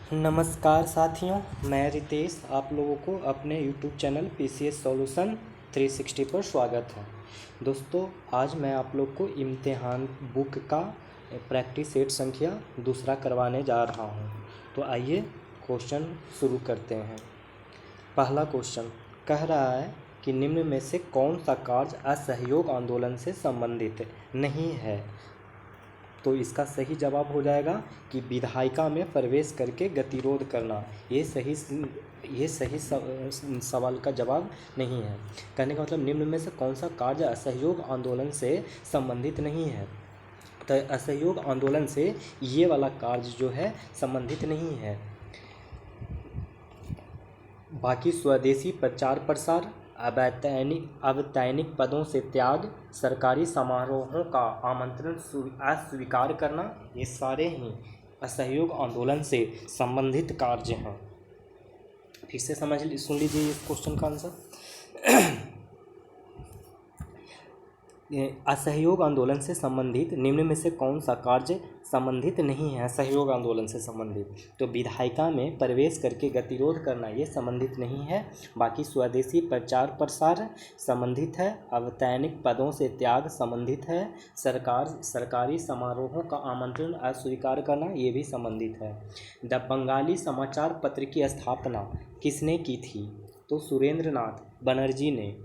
नमस्कार साथियों, मैं रितेश आप लोगों को अपने YouTube चैनल PCS सॉल्यूशन 360 पर स्वागत है। दोस्तों, आज मैं आप लोग को इम्तिहान बुक का प्रैक्टिस सेट संख्या दूसरा करवाने जा रहा हूं। तो आइए क्वेश्चन शुरू करते हैं। पहला क्वेश्चन कह रहा है कि निम्न में से कौन सा कार्य असहयोग आंदोलन से संबंधित नहीं है। तो इसका सही जवाब हो जाएगा कि विधायिका में प्रवेश करके गतिरोध करना। ये सही सवाल का जवाब नहीं है। कहने का मतलब निम्न में से कौन सा कार्य असहयोग आंदोलन से संबंधित नहीं है। तो असहयोग आंदोलन से ये वाला कार्य जो है संबंधित नहीं है। बाकी स्वदेशी प्रचार प्रसार, अवैतनिक पदों से त्याग, सरकारी समारोहों का आमंत्रण अस्वीकार करना, ये सारे ही असहयोग आंदोलन से संबंधित कार्य हैं। फिर से सुन लीजिए इस क्वेश्चन का आंसर। असहयोग आंदोलन से संबंधित निम्न में से कौन सा कार्य संबंधित नहीं है असहयोग आंदोलन से संबंधित। तो विधायिका में प्रवेश करके गतिरोध करना ये संबंधित नहीं है। बाकी स्वदेशी प्रचार प्रसार संबंधित है, अवैतनिक पदों से त्याग संबंधित है, सरकारी समारोहों का आमंत्रण अस्वीकार करना ये भी संबंधित है। द बंगाली समाचार पत्र की स्थापना किसने की थी। तो सुरेंद्र नाथ बनर्जी ने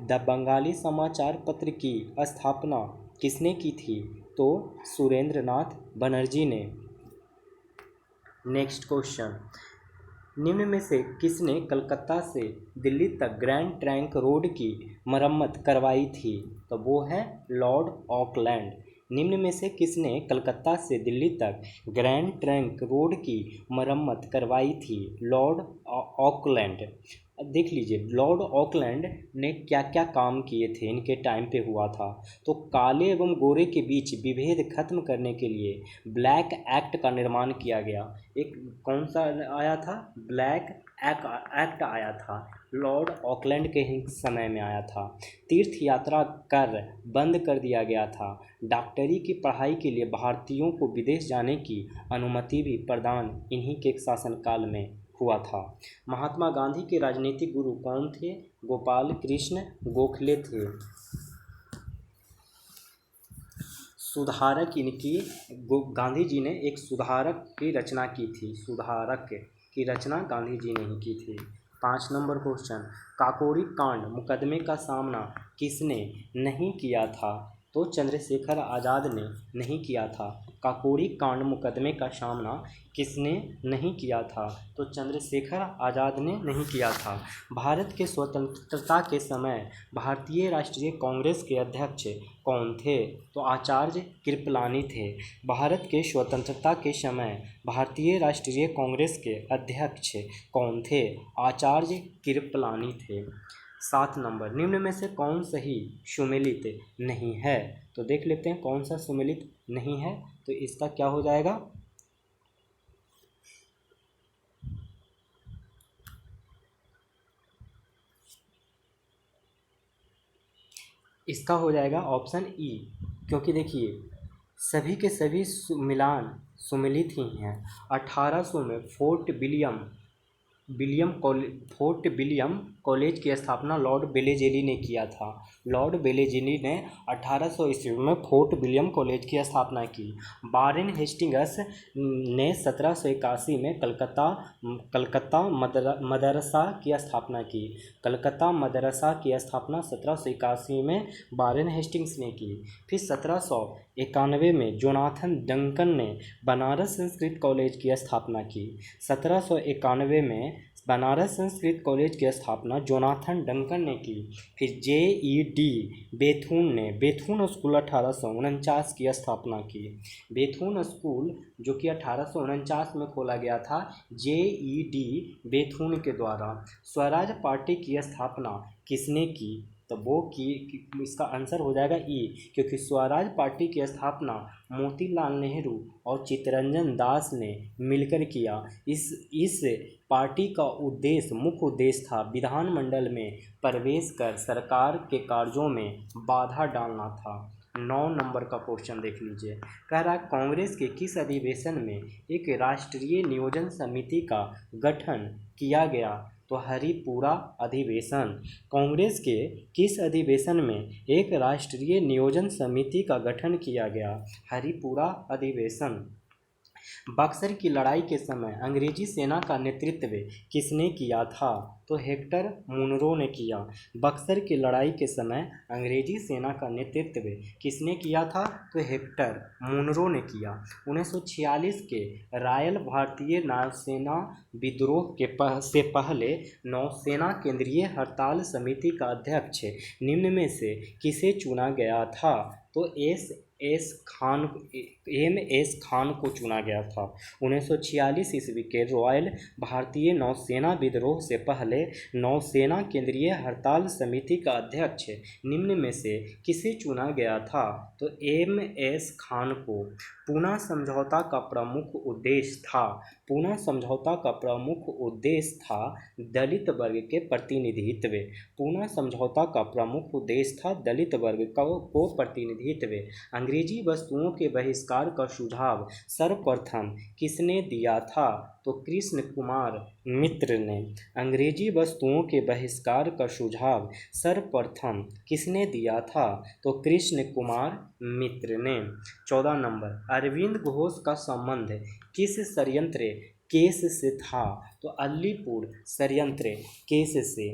द बंगाली समाचार पत्र की स्थापना किसने की थी। तो सुरेंद्र नाथ बनर्जी ने। नेक्स्ट क्वेश्चन, निम्न में से किसने कलकत्ता से दिल्ली तक ग्रैंड ट्रंक रोड की मरम्मत करवाई थी। तो वो है लॉर्ड ऑकलैंड। निम्न में से किसने कलकत्ता से दिल्ली तक ग्रैंड ट्रंक रोड की मरम्मत करवाई थी। Lord Auckland. अब देख लीजिए लॉर्ड ऑकलैंड ने क्या क्या काम किए थे, इनके टाइम पे हुआ था। तो काले एवं गोरे के बीच विभेद खत्म करने के लिए ब्लैक एक्ट का निर्माण किया गया। एक कौन सा आया था, ब्लैक एक्ट आया था, लॉर्ड ऑकलैंड के ही समय में आया था। तीर्थ यात्रा कर बंद कर दिया गया था। डॉक्टरी की पढ़ाई के लिए भारतीयों को विदेश जाने की अनुमति भी प्रदान इन्हीं के शासनकाल में हुआ था। महात्मा गांधी के राजनीतिक गुरु कौन थे। गोपाल कृष्ण गोखले थे। सुधारक इनकी गांधी जी ने एक सुधारक की रचना की थी। सुधारक की रचना गांधी जी ने ही की थी। 5 नंबर क्वेश्चन, काकोरी कांड मुकदमे का सामना किसने नहीं किया था। तो चंद्रशेखर आज़ाद ने नहीं किया था। काकोरी कांड मुकदमे का सामना किसने नहीं किया था। तो चंद्रशेखर आज़ाद ने नहीं किया था। भारत के स्वतंत्रता के समय भारतीय राष्ट्रीय कांग्रेस के अध्यक्ष कौन थे। तो आचार्य कृपलानी थे। भारत के स्वतंत्रता के समय भारतीय राष्ट्रीय कांग्रेस के अध्यक्ष कौन थे। आचार्य कृपलानी थे। 7 नंबर, निम्न में से कौन सही सुमेलित नहीं है। तो देख लेते हैं कौन सा सुमेलित नहीं है। तो इसका क्या हो जाएगा, इसका हो जाएगा ऑप्शन ई। क्योंकि देखिए सभी के सभी मिलान सुमेलित ही हैं। 1800 में फोर्ट विलियम कॉलेज की स्थापना लॉर्ड बेलेजेली ने किया था। लॉर्ड बेलेजेली ने 1800 ईस्वी में फोर्ट विलियम कॉलेज की स्थापना की। वारेन हेस्टिंग्स ने 1781 में कलकत्ता मदरसा की स्थापना की। कलकत्ता मदरसा की स्थापना 1781 में वारेन हेस्टिंग्स ने की। फिर 1791 में जोनाथन डंकन ने बनारस संस्कृत कॉलेज की स्थापना की। 1791 में बनारस संस्कृत कॉलेज की स्थापना जोनाथन डंकन ने की। फिर JED बेथून स्कूल 1849 की स्थापना की। बेथून स्कूल जो कि 1849 में खोला गया था JED बेथून के द्वारा। स्वराज पार्टी की स्थापना किसने की। तो वो की इसका आंसर हो जाएगा ई। क्योंकि स्वराज पार्टी की स्थापना मोतीलाल नेहरू और चित्तरंजन दास ने मिलकर किया। इस पार्टी का मुख्य उद्देश्य था विधानमंडल में प्रवेश कर सरकार के कार्यों में बाधा डालना था। 9 नंबर का क्वेश्चन देख लीजिए। कह रहा है कांग्रेस के किस अधिवेशन में एक राष्ट्रीय नियोजन समिति का गठन किया गया? तो हरिपुरा अधिवेशन। कांग्रेस के किस अधिवेशन में एक राष्ट्रीय नियोजन समिति का गठन किया गया? हरिपुरा अधिवेशन। बक्सर की लड़ाई के समय अंग्रेजी सेना का नेतृत्व किसने किया था? तो हेक्टर मुनरो ने किया। बक्सर की लड़ाई के समय अंग्रेजी सेना का नेतृत्व किसने किया था? तो हेक्टर मुनरो ने किया। 1946 के रॉयल भारतीय नौसेना विद्रोह से पहले नौसेना केंद्रीय हड़ताल समिति का अध्यक्ष निम्न में से किसे चुना गया था? तो एम एस खान को चुना गया था। 1946 ईस्वी के रॉयल भारतीय नौसेना विद्रोह से पहले नौसेना केंद्रीय हड़ताल समिति का अध्यक्ष निम्न में से किसे चुना गया था? तो एम एस खान को। पूना समझौता का प्रमुख उद्देश्य था दलित वर्ग के प्रतिनिधित्व। पूना समझौता का प्रमुख उद्देश्य था दलित वर्ग को प्रतिनिधित्व। अंग्रेजी वस्तुओं के बहिष्कार का सुझाव सर्वप्रथम किसने दिया था? तो कृष्ण कुमार मित्र ने। अंग्रेजी वस्तुओं के बहिष्कार का सुझाव सर्वप्रथम किसने दिया था? तो कृष्ण कुमार मित्र ने। 14 नंबर, अरविंद घोष का संबंध किस षड्यंत्र केस से था? तो अलीपुर षड्यंत्र केस से।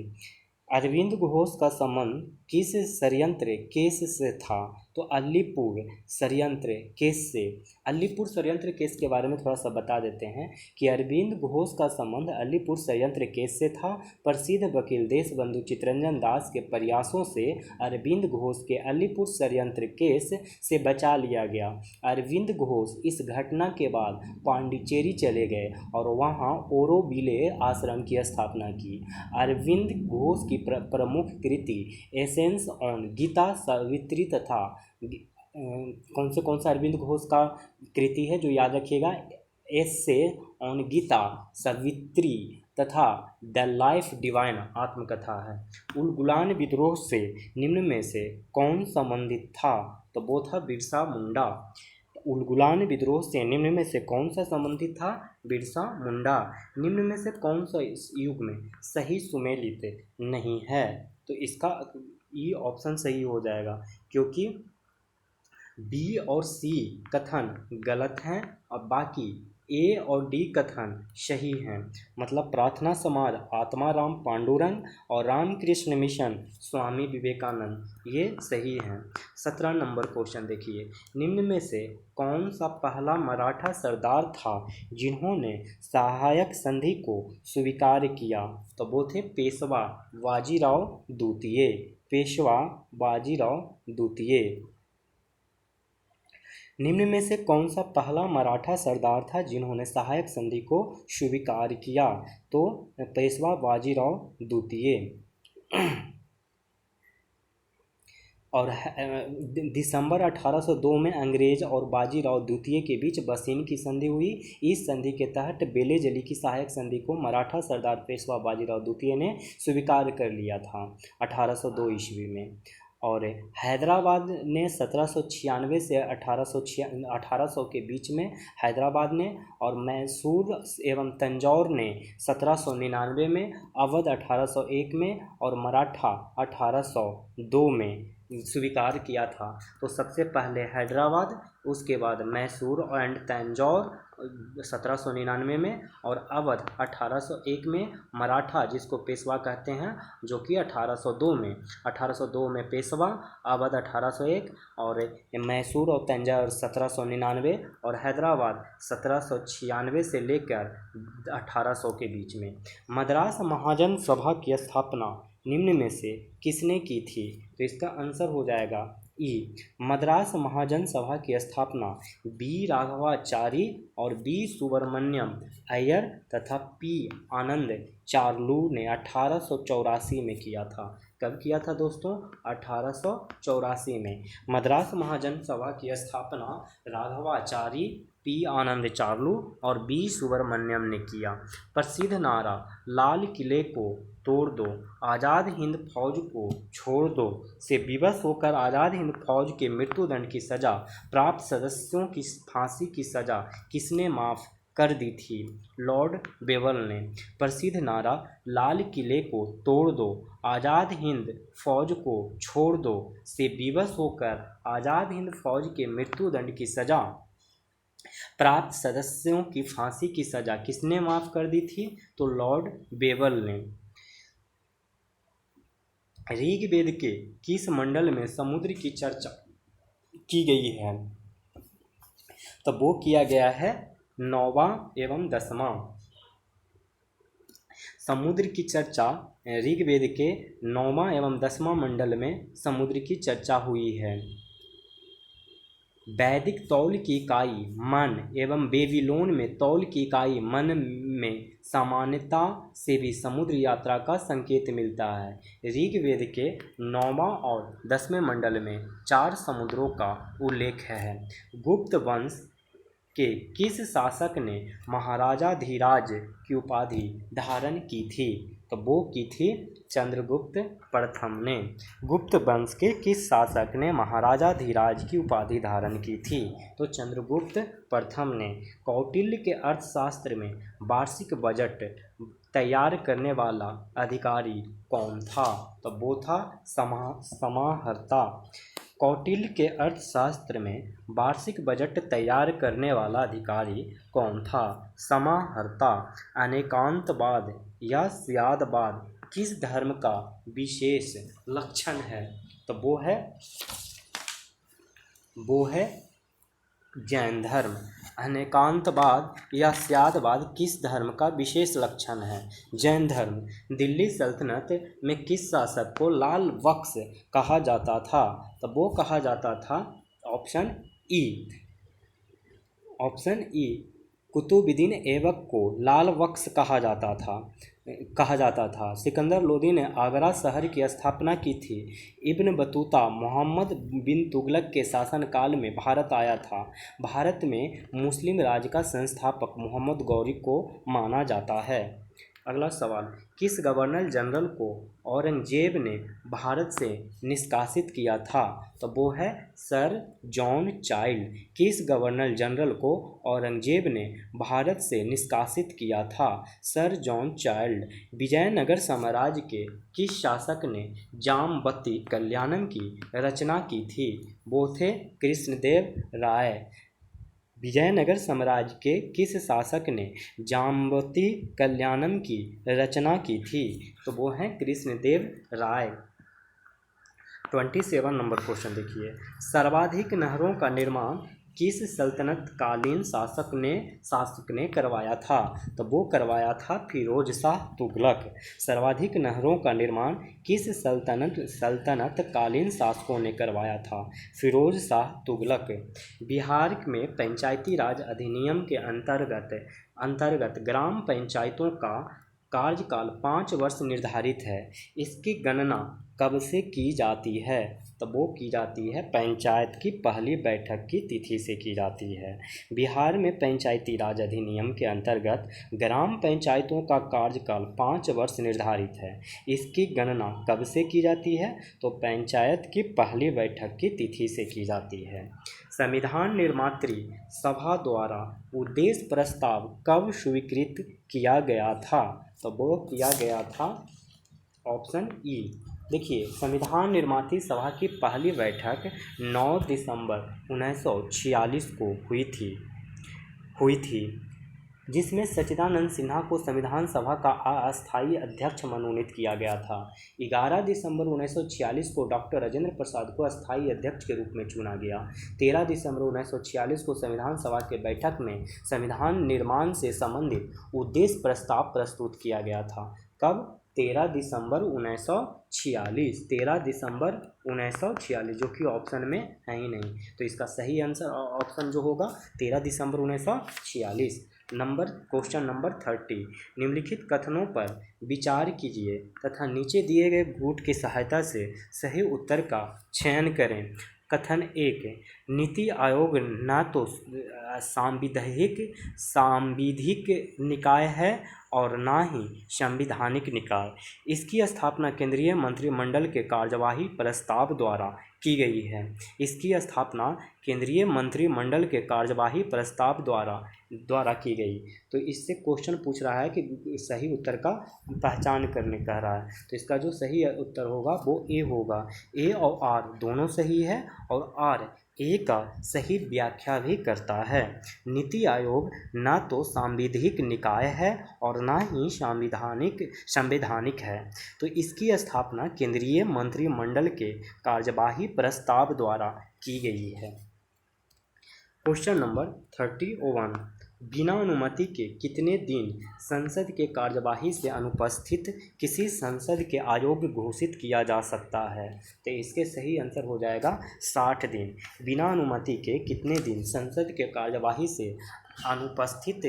अरविंद घोष का संबंध किस षड्यंत्र केस से था? तो अलीपुर षड्यंत्र केस से। अलीपुर षड्यंत्र केस के बारे में थोड़ा सा बता देते हैं कि अरविंद घोष का संबंध अलीपुर षड्यंत्र केस से था। प्रसिद्ध वकील देशबंधु चित्तरंजन दास के प्रयासों से अरविंद घोष के अलीपुर षड्यंत्र केस से बचा लिया गया। अरविंद घोष इस घटना के बाद पांडिचेरी चले गए और वहाँ ओरोविले आश्रम की स्थापना की। अरविंद घोष की प्रमुख कृति एसेंस ऑन गीता सावित्री तथा कौन सा अरविंद घोष का कृति है जो याद रखिएगा? एसे ऑन गीता सावित्री तथा द लाइफ डिवाइन आत्मकथा है। उलगुलान विद्रोह से निम्न में से कौन संबंधित था? तो वो था बिरसा मुंडा। उलगुलान विद्रोह से निम्न में से कौन सा संबंधित था? बिरसा मुंडा। निम्न में से कौन सा इस युग में सही सुमेलित नहीं है? तो इसका ई ऑप्शन सही हो जाएगा, क्योंकि बी और सी कथन गलत हैं और बाकी ए और डी कथन सही हैं। मतलब प्रार्थना समाज आत्माराम पांडुरंग और रामकृष्ण मिशन स्वामी विवेकानंद ये सही हैं। 17 नंबर क्वेश्चन देखिए, निम्न में से कौन सा पहला मराठा सरदार था जिन्होंने सहायक संधि को स्वीकार किया? तो वो थे पेशवा बाजीराव द्वितीय। पेशवा बाजीराव द्वितीय। निम्न में से कौन सा पहला मराठा सरदार था जिन्होंने सहायक संधि को स्वीकार किया? तो पेशवा बाजीराव द्वितीय। और दिसंबर 1802 में अंग्रेज और बाजीराव द्वितीय के बीच बसीन की संधि हुई। इस संधि के तहत बेलेजली की सहायक संधि को मराठा सरदार पेशवा बाजीराव द्वितीय ने स्वीकार कर लिया था 1802 ईस्वी में। और हैदराबाद ने 1796 से 1800 के बीच में हैदराबाद ने, और मैसूर एवं तंजौर ने 1799 में, अवध 1801 में और मराठा 1802 में स्वीकार किया था। तो सबसे पहले हैदराबाद, उसके बाद मैसूर एंड तंजौर 1799 में, और अवध 1801 में, मराठा जिसको पेशवा कहते हैं जो कि 1802 में पेशवा, अवध 1801 और मैसूर और तंजौर 1799 और हैदराबाद 1796 से लेकर 1800 के बीच में। मद्रास महाजन सभा की स्थापना निम्न में से किसने की थी? तो इसका आंसर हो जाएगा ई। मद्रास महाजन सभा की स्थापना बी राघवाचारी और बी सुब्रमण्यम अय्यर तथा पी आनंद चार्लू ने 1884 में किया था। कब किया था दोस्तों? 1884 में। मद्रास महाजन सभा की स्थापना राघवाचारी पी आनंद चार्लू और बी सुब्रमण्यम ने किया। प्रसिद्ध नारा लाल किले को तोड़ दो, आज़ाद हिंद फौज को छोड़ दो से विवश होकर आज़ाद हिंद फौज के मृत्युदंड की सज़ा प्राप्त सदस्यों की फांसी की सज़ा किसने माफ़ कर दी थी? लॉर्ड बेवल ने। प्रसिद्ध नारा लाल किले को तोड़ दो, आज़ाद हिंद फौज को छोड़ दो से विवश होकर आज़ाद हिंद फौज के मृत्युदंड की सज़ा प्राप्त सदस्यों की फांसी की सज़ा किसने माफ़ कर दी थी? तो लॉर्ड बेवल ने। ऋग्वेद के किस मंडल में समुद्र की चर्चा की गई है? तो वो किया गया है 9वां एवं 10वां। समुद्र की चर्चा ऋग्वेद के 9वां एवं 10वां मंडल में समुद्र की चर्चा हुई है। वैदिक तौल की इकाई मन एवं बेबीलोन में तौल की इकाई मन में समानता से भी समुद्र यात्रा का संकेत मिलता है। ऋग्वेद के 9वां और 10वें मंडल में 4 समुद्रों का उल्लेख है। गुप्त वंश के किस शासक ने महाराजाधिराज की उपाधि धारण की थी? तो वो की थी चंद्रगुप्त प्रथम ने। गुप्त वंश के किस शासक ने महाराजाधिराज की उपाधि धारण की थी? तो चंद्रगुप्त प्रथम ने। कौटिल्य के अर्थशास्त्र में वार्षिक बजट तैयार करने वाला अधिकारी कौन था? तो वो था समाहर्ता। कौटिल्य के अर्थशास्त्र में वार्षिक बजट तैयार करने वाला अधिकारी कौन था? समाहर्ता। अनेकांतवाद या स्यादवाद किस धर्म का विशेष लक्षण है? तो वो है जैन धर्म। अनेकांतवाद या स्यादवाद किस धर्म का विशेष लक्षण है? जैन धर्म। दिल्ली सल्तनत में किस शासक को लाल बख्श कहा जाता था? तो वो कहा जाता था ऑप्शन ई कुतुबुद्दीन ऐबक को लाल बख्श कहा जाता था। सिकंदर लोदी ने आगरा शहर की स्थापना की थी। इब्न बतूता मोहम्मद बिन तुगलक के शासनकाल में भारत आया था। भारत में मुस्लिम राज का संस्थापक मोहम्मद गौरी को माना जाता है। अगला सवाल, किस गवर्नर जनरल को औरंगजेब ने भारत से निष्कासित किया था? तो वो है सर जॉन चाइल्ड। किस गवर्नर जनरल को औरंगजेब ने भारत से निष्कासित किया था? Sir John child. विजयनगर साम्राज्य के किस शासक ने जामवती कल्याणम की रचना की थी? वो थे कृष्णदेव राय। विजयनगर साम्राज्य के किस शासक ने जामवती कल्याणम की रचना की थी? तो वो हैं कृष्णदेव राय। 27 नंबर क्वेश्चन देखिए, सर्वाधिक नहरों का निर्माण किस सल्तनतकालीन शासक ने करवाया था? तो वो करवाया था फिरोज शाह तुगलक। सर्वाधिक नहरों का निर्माण किस सल्तनतकालीन शासकों ने करवाया था? फिरोज शाह तुगलक। बिहार में पंचायती राज अधिनियम के अंतर्गत ग्राम पंचायतों का कार्यकाल 5 वर्ष निर्धारित है। इसकी गणना कब से की जाती है? तो वो की जाती है पंचायत की पहली बैठक की तिथि से की जाती है। बिहार में पंचायती राज अधिनियम के अंतर्गत ग्राम पंचायतों का कार्यकाल 5 वर्ष निर्धारित है। इसकी गणना कब से की जाती है? तो पंचायत की पहली बैठक की तिथि से की जाती है। संविधान निर्मात्री सभा द्वारा उद्देश्य प्रस्ताव कब स्वीकृत किया गया था? तो वो किया गया था ऑप्शन ई। देखिए, संविधान निर्मात्री सभा की पहली बैठक 9 दिसंबर 1946 को हुई थी, जिसमें सच्चिदानंद सिन्हा को संविधान सभा का अस्थायी अध्यक्ष मनोनीत किया गया था। 11 दिसंबर 1946 को डॉक्टर राजेंद्र प्रसाद को अस्थायी अध्यक्ष के रूप में चुना गया। 13 दिसंबर 1946 को संविधान सभा के बैठक में संविधान निर्माण से संबंधित उद्देश्य प्रस्ताव प्रस्तुत किया गया था। कब? 13 दिसंबर 1946। 13 दिसंबर 1946, जो कि ऑप्शन में है ही नहीं, तो इसका सही आंसर ऑप्शन जो होगा 13 दिसंबर 1946। क्वेश्चन नंबर 30, निम्नलिखित कथनों पर विचार कीजिए तथा नीचे दिए गए गुट की सहायता से सही उत्तर का चयन करें। कथन एक, नीति आयोग न तो सांविधिक निकाय है और न ही संवैधानिक निकाय। इसकी स्थापना केंद्रीय मंत्रिमंडल के कार्यवाही प्रस्ताव द्वारा की गई है। इसकी स्थापना केंद्रीय मंत्रिमंडल के कार्यवाही प्रस्ताव द्वारा की गई। तो इससे क्वेश्चन पूछ रहा है कि सही उत्तर का पहचान करने कह रहा है। तो इसका जो सही उत्तर होगा वो ए होगा। ए और आर दोनों सही है और आर ए का सही व्याख्या भी करता है। नीति आयोग न तो सांविधिक निकाय है और न ही संवैधानिक है। तो इसकी स्थापना केंद्रीय मंत्रिमंडल के कार्यवाही प्रस्ताव द्वारा की गई है। क्वेश्चन नंबर 31, बिना अनुमति के कितने दिन संसद के कार्यवाही से अनुपस्थित किसी संसद के अयोग्य घोषित किया जा सकता है? तो इसके सही आंसर हो जाएगा 60 दिन। बिना अनुमति के कितने दिन संसद के कार्यवाही से अनुपस्थित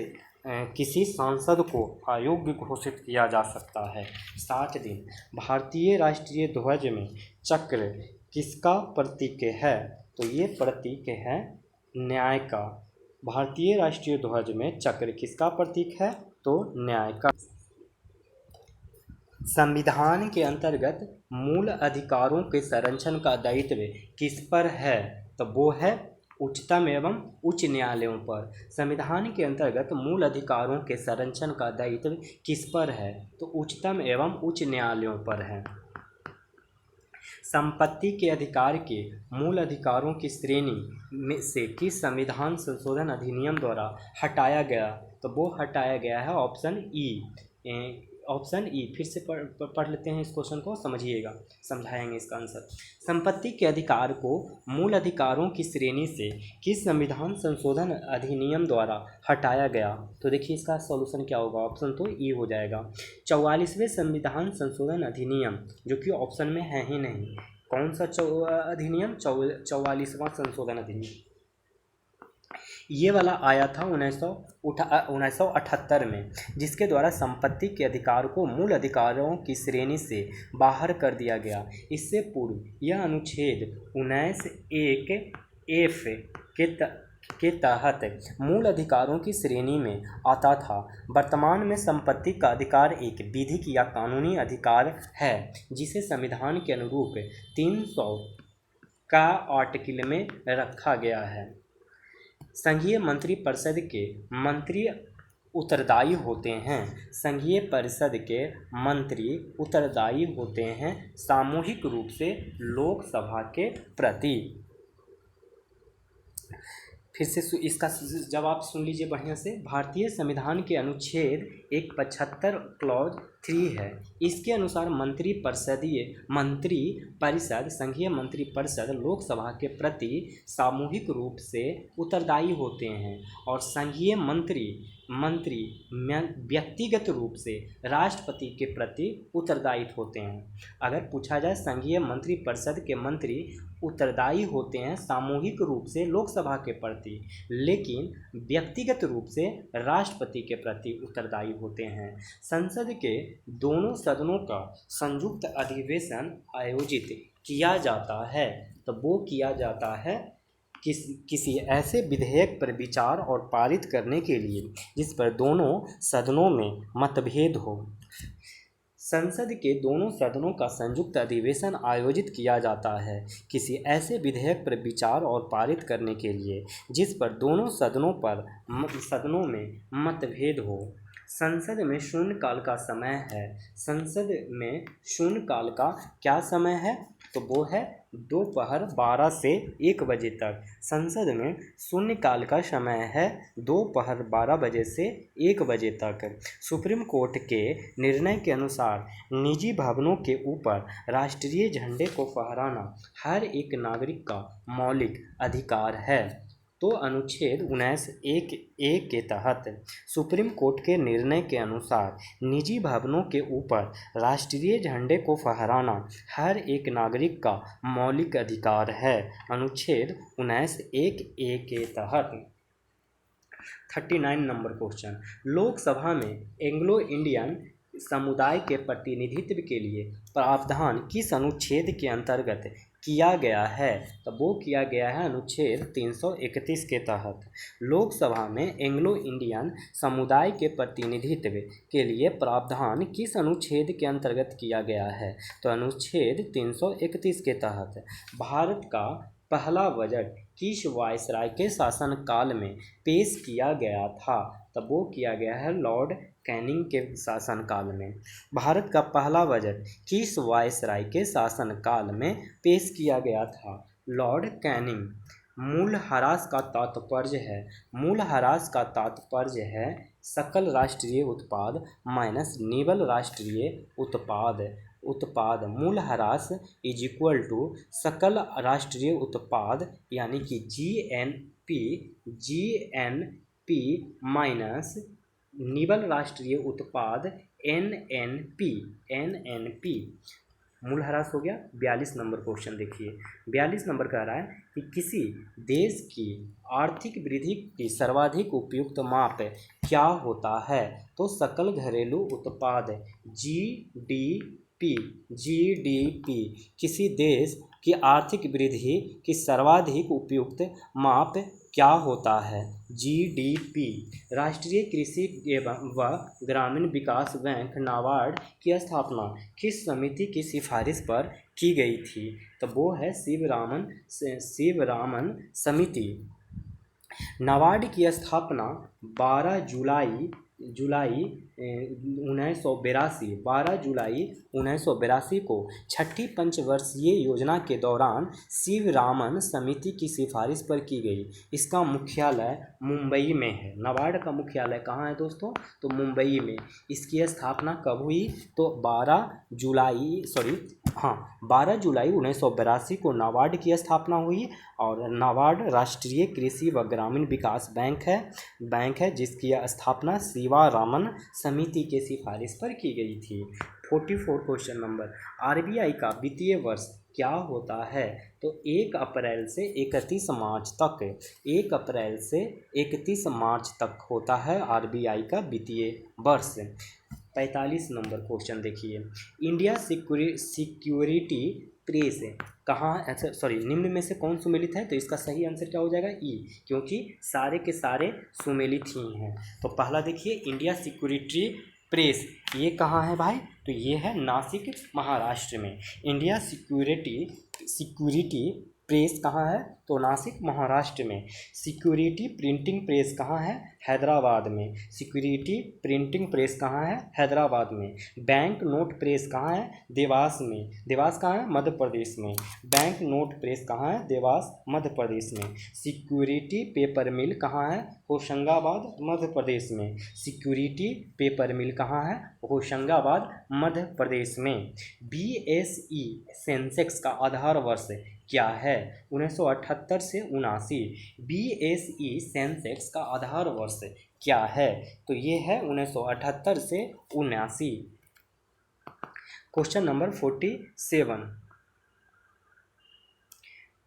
किसी सांसद को अयोग्य घोषित किया जा सकता है? 60 दिन। भारतीय राष्ट्रीय ध्वज में चक्र किसका प्रतीक है? तो ये प्रतीक है न्याय का। भारतीय राष्ट्रीय ध्वज में चक्र किसका प्रतीक है? तो न्याय का। संविधान के अंतर्गत मूल अधिकारों के संरक्षण का दायित्व किस पर है? तो वो है उच्चतम एवं उच्च न्यायालयों पर। संविधान के अंतर्गत मूल अधिकारों के संरक्षण का दायित्व किस पर है? तो उच्चतम एवं उच्च न्यायालयों पर है। संपत्ति के अधिकार के मूल अधिकारों की श्रेणी में से किस संविधान संशोधन अधिनियम द्वारा हटाया गया? तो वो हटाया गया है ऑप्शन ई। ऑप्शन ई फिर से पढ़ लेते हैं इस क्वेश्चन को, समझिएगा, समझाएंगे इसका आंसर। संपत्ति के अधिकार को मूल अधिकारों की श्रेणी से किस संविधान संशोधन अधिनियम द्वारा हटाया गया? तो देखिए इसका सॉल्यूशन क्या होगा, ऑप्शन तो ई हो जाएगा। 44वें संविधान संशोधन अधिनियम, जो कि ऑप्शन में है ही नहीं। कौन सा अधिनियम? 44वां संशोधन अधिनियम। ये वाला आया था 1978 में, जिसके द्वारा संपत्ति के अधिकार को मूल अधिकारों की श्रेणी से बाहर कर दिया गया। इससे पूर्व यह अनुच्छेद 19(1)(f) के तहत मूल अधिकारों की श्रेणी में आता था। वर्तमान में संपत्ति का अधिकार एक विधिक या कानूनी अधिकार है, जिसे संविधान के अनुरूप 300 का आर्टिकल में रखा गया है। संघीय मंत्रिपरिषद के मंत्री उत्तरदायी होते हैं। संघीय परिषद के मंत्री उत्तरदायी होते हैं सामूहिक रूप से लोकसभा के प्रति। फिर से इसका जवाब सुन लीजिए बढ़िया से। भारतीय संविधान के अनुच्छेद 175 क्लॉज 3 है। इसके अनुसार मंत्रिपरिषद संघीय मंत्रिपरिषद लोकसभा के प्रति सामूहिक रूप से उत्तरदायी होते हैं और संघीय मंत्री व्यक्तिगत रूप से राष्ट्रपति के प्रति उत्तरदायी होते हैं। अगर पूछा जाए संघीय मंत्रिपरिषद के मंत्री उत्तरदायी होते हैं सामूहिक रूप से लोकसभा के प्रति, लेकिन व्यक्तिगत रूप से राष्ट्रपति के प्रति उत्तरदायी होते हैं। संसद के दोनों सदनों का संयुक्त अधिवेशन आयोजित किया जाता है। तो वो किया जाता है किसी ऐसे विधेयक पर विचार और पारित करने के लिए जिस पर दोनों सदनों में मतभेद हो। संसद के दोनों सदनों का संयुक्त अधिवेशन आयोजित किया जाता है किसी ऐसे विधेयक पर विचार और पारित करने के लिए जिस पर दोनों सदनों में मतभेद हो। संसद में शून्यकाल का समय है। संसद में शून्यकाल का क्या समय है? तो वो है दोपहर 12 से 1 बजे तक। संसद में शून्यकाल का समय है दोपहर 12 बजे से 1 बजे तक। सुप्रीम कोर्ट के निर्णय के अनुसार निजी भवनों के ऊपर राष्ट्रीय झंडे को फहराना हर एक नागरिक का मौलिक अधिकार है। तो अनुच्छेद 19(1)(a) के तहत सुप्रीम कोर्ट के निर्णय के अनुसार निजी भवनों के ऊपर राष्ट्रीय झंडे को फहराना हर एक नागरिक का मौलिक अधिकार है। अनुच्छेद 19(1)(a) के तहत। 39 नंबर क्वेश्चन, लोकसभा में एंग्लो इंडियन समुदाय के प्रतिनिधित्व के लिए प्रावधान किस अनुच्छेद के अंतर्गत किया गया है? तो वो किया गया है अनुच्छेद 331 के तहत। लोकसभा में एंग्लो इंडियन समुदाय के प्रतिनिधित्व के लिए प्रावधान किस अनुच्छेद के अंतर्गत किया गया है? तो अनुच्छेद 331 के तहत। भारत का पहला बजट किस वायसराय के शासनकाल में पेश किया गया था? तब वो किया गया है लॉर्ड कैनिंग के शासनकाल में। भारत का पहला बजट किस वायसराय के शासनकाल में पेश किया गया था? Lord Canning. मूलह्रास का तात्पर्य है, मूलह्रास का तात्पर्य है सकल राष्ट्रीय उत्पाद माइनस निवल राष्ट्रीय उत्पाद। मूलह्रास इज इक्वल टू सकल राष्ट्रीय उत्पाद यानी कि जीएनपी माइनस निवल राष्ट्रीय उत्पाद एनएनपी। मूलह्रास हो गया। 42 नंबर क्वेश्चन देखिए। 42 नंबर कह रहा है कि किसी देश की आर्थिक वृद्धि की सर्वाधिक उपयुक्त माप क्या होता है? तो सकल घरेलू उत्पाद जीडीपी। किसी देश की आर्थिक वृद्धि की सर्वाधिक उपयुक्त माप क्या होता है? जीडीपी। राष्ट्रीय कृषि एवं व ग्रामीण विकास बैंक नाबार्ड की स्थापना किस समिति की सिफारिश पर की गई थी? तो वो है शिवरामन समिति। नाबार्ड की स्थापना 12 जुलाई 1982 को छठी पंचवर्षीय योजना के दौरान शिवरामन समिति की सिफारिश पर की गई। इसका मुख्यालय मुंबई में है। नाबार्ड का मुख्यालय कहाँ है दोस्तों? तो मुंबई में। इसकी स्थापना कब हुई? तो 12 जुलाई 1982 को नाबार्ड की स्थापना हुई। और नाबार्ड राष्ट्रीय कृषि व ग्रामीण विकास बैंक है जिसकी स्थापना शिवरामन समिति के सिफारिश पर की गई थी। 44 क्वेश्चन नंबर। आरबीआई का वित्तीय वर्ष क्या होता है? तो 1 अप्रैल से 31 मार्च तक होता है आरबीआई का वित्तीय वर्ष। 45 नंबर क्वेश्चन देखिए। इंडिया सिक्योरिटी प्रेस कहाँ, निम्न में से कौन सुमेलित है? तो इसका सही आंसर क्या हो जाएगा? ई, क्योंकि सारे के सारे सुमेलित ही हैं। तो पहला देखिए इंडिया सिक्योरिटी प्रेस, ये कहाँ है भाई? तो ये है नासिक महाराष्ट्र में। इंडिया सिक्योरिटी प्रेस कहाँ है? तो नासिक महाराष्ट्र में। सिक्योरिटी प्रिंटिंग प्रेस कहाँ है? हैदराबाद में। सिक्योरिटी प्रिंटिंग प्रेस कहाँ है? हैदराबाद में। बैंक नोट प्रेस कहाँ है? देवास में। देवास कहाँ है? मध्य प्रदेश में। बैंक नोट प्रेस कहाँ है? देवास मध्य प्रदेश में। सिक्योरिटी पेपर मिल कहाँ है? होशंगाबाद मध्य प्रदेश में। सिक्योरिटी पेपर मिल कहाँ है? होशंगाबाद मध्य प्रदेश में। बीएसई सेंसेक्स का आधार वर्ष क्या है? 1978 से 79। बीएसई सेंसेक्स का आधार वर्ष क्या है? तो ये है 1978 से 79। Question number 47।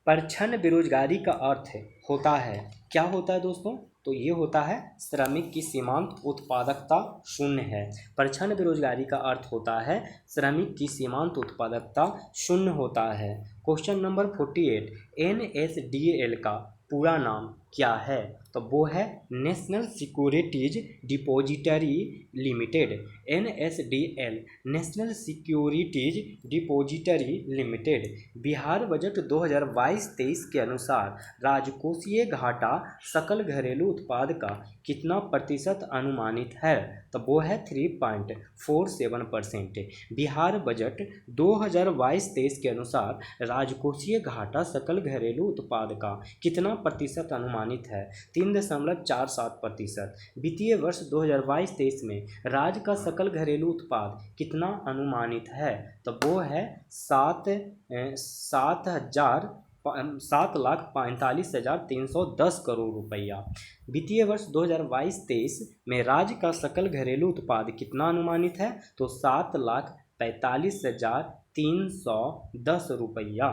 परछन बेरोजगारी का अर्थ होता है, क्या होता है दोस्तों? तो ये होता है श्रमिक की सीमांत उत्पादकता शून्य है। परछन बेरोजगारी का अर्थ होता है श्रमिक की सीमांत उत्पादकता शून्य होता है। Question number 48। एनएसडीएल का पूरा नाम क्या है? तो वो है national securities depository limited. NSDL national securities depository limited. Bihar budget 2022-23 के अनुसार राजकोषीय घाटा सकल घरेलू उत्पाद का कितना प्रतिशत अनुमानित है? तो वो है 3.47%। बिहार बजट 2022-23 के अनुसार राजकोषीय घाटा सकल घरेलू उत्पाद का कितना प्रतिशत अनुमानित है? 3.47%। वित्तीय वर्ष 2022-23 में राज्य का सकल घरेलू उत्पाद कितना अनुमानित है? तो वो है 7,45,310 करोड़ रुपया। वित्तीय वर्ष 2022-23 में राज्य का सकल घरेलू उत्पाद कितना अनुमानित है? तो 7,45,310 रुपया।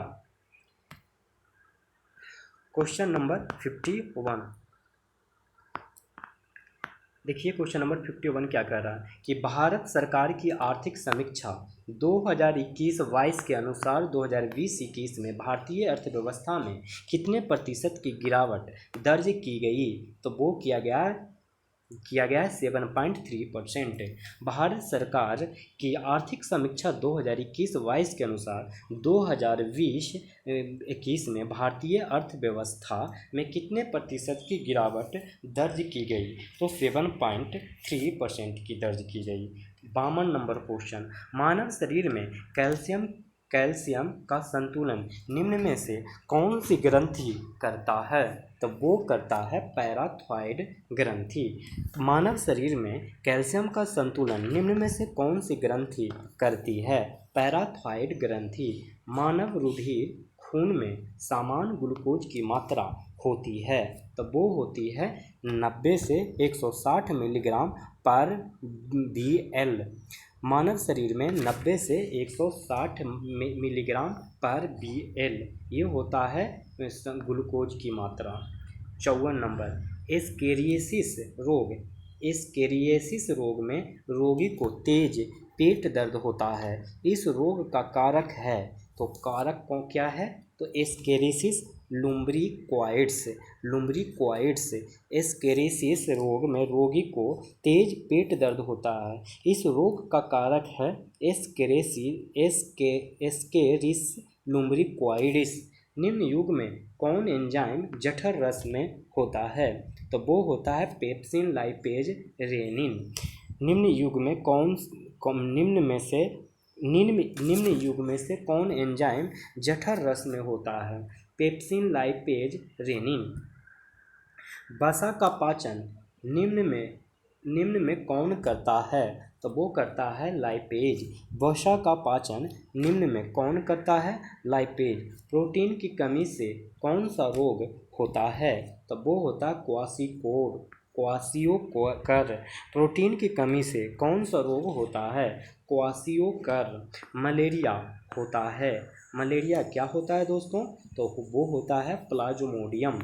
Question number 51। देखिए क्वेश्चन नंबर 51 क्या कह रहा है कि भारत सरकार की आर्थिक समीक्षा 2021-22 के अनुसार 2020-21 में भारतीय अर्थव्यवस्था में कितने प्रतिशत की गिरावट दर्ज की गई। तो वो किया गया है 7.3%। भारत सरकार की आर्थिक समीक्षा 2021-22 के अनुसार 2020-21 में भारतीय अर्थव्यवस्था में कितने प्रतिशत की गिरावट दर्ज की गई। तो 7.3% की दर्ज की गई। 52 नंबर क्वेश्चन, मानव शरीर में कैल्शियम का संतुलन निम्न में से कौन सी ग्रंथि करता है। तो वो करता है पैराथायरॉयड ग्रंथि। मानव शरीर में कैल्शियम का संतुलन निम्न में से कौन सी ग्रंथि करती है। पैराथायरॉयड ग्रंथि। मानव रुधिर खून में समान ग्लूकोज की मात्रा होती है। तो वो होती है 90 से 160 मिलीग्राम पर VL। मानव शरीर में 90 से 160 मिलीग्राम पर VL ये होता है ग्लूकोज की मात्रा। 54 नंबर, एस्केरियासिस रोग में रोगी को तेज पेट दर्द होता है। इस रोग का कारक है। तो कारक कौन क्या है। तो एस्केरियासिस लुम्ब्रिकॉइड्स। एस्केरियासिस रोग में रोगी को तेज पेट दर्द होता है। इस रोग का कारक है एस्केरिस लुम्ब्रिकॉइड्स। निम्न युग में कौन एंजाइम जठर रस में होता है। तो वो होता है पेप्सिन लाइपेज रेनिन। निम्न युग में निम्न युग में से कौन एंजाइम जठर रस में होता है। Pepsin lipase rennin. वसा का पाचन निम्न में कौन करता है। तो वो करता है लाइपेज। वसा का पाचन निम्न में कौन करता है। लाइपेज। प्रोटीन की कमी से कौन सा रोग होता है। तो वो होता है क्वाशियोकर। प्रोटीन की कमी से कौन सा रोग होता है। क्वाशियोकर। मलेरिया होता है। मलेरिया क्या होता है दोस्तों। तो वो होता है प्लाज्मोडियम।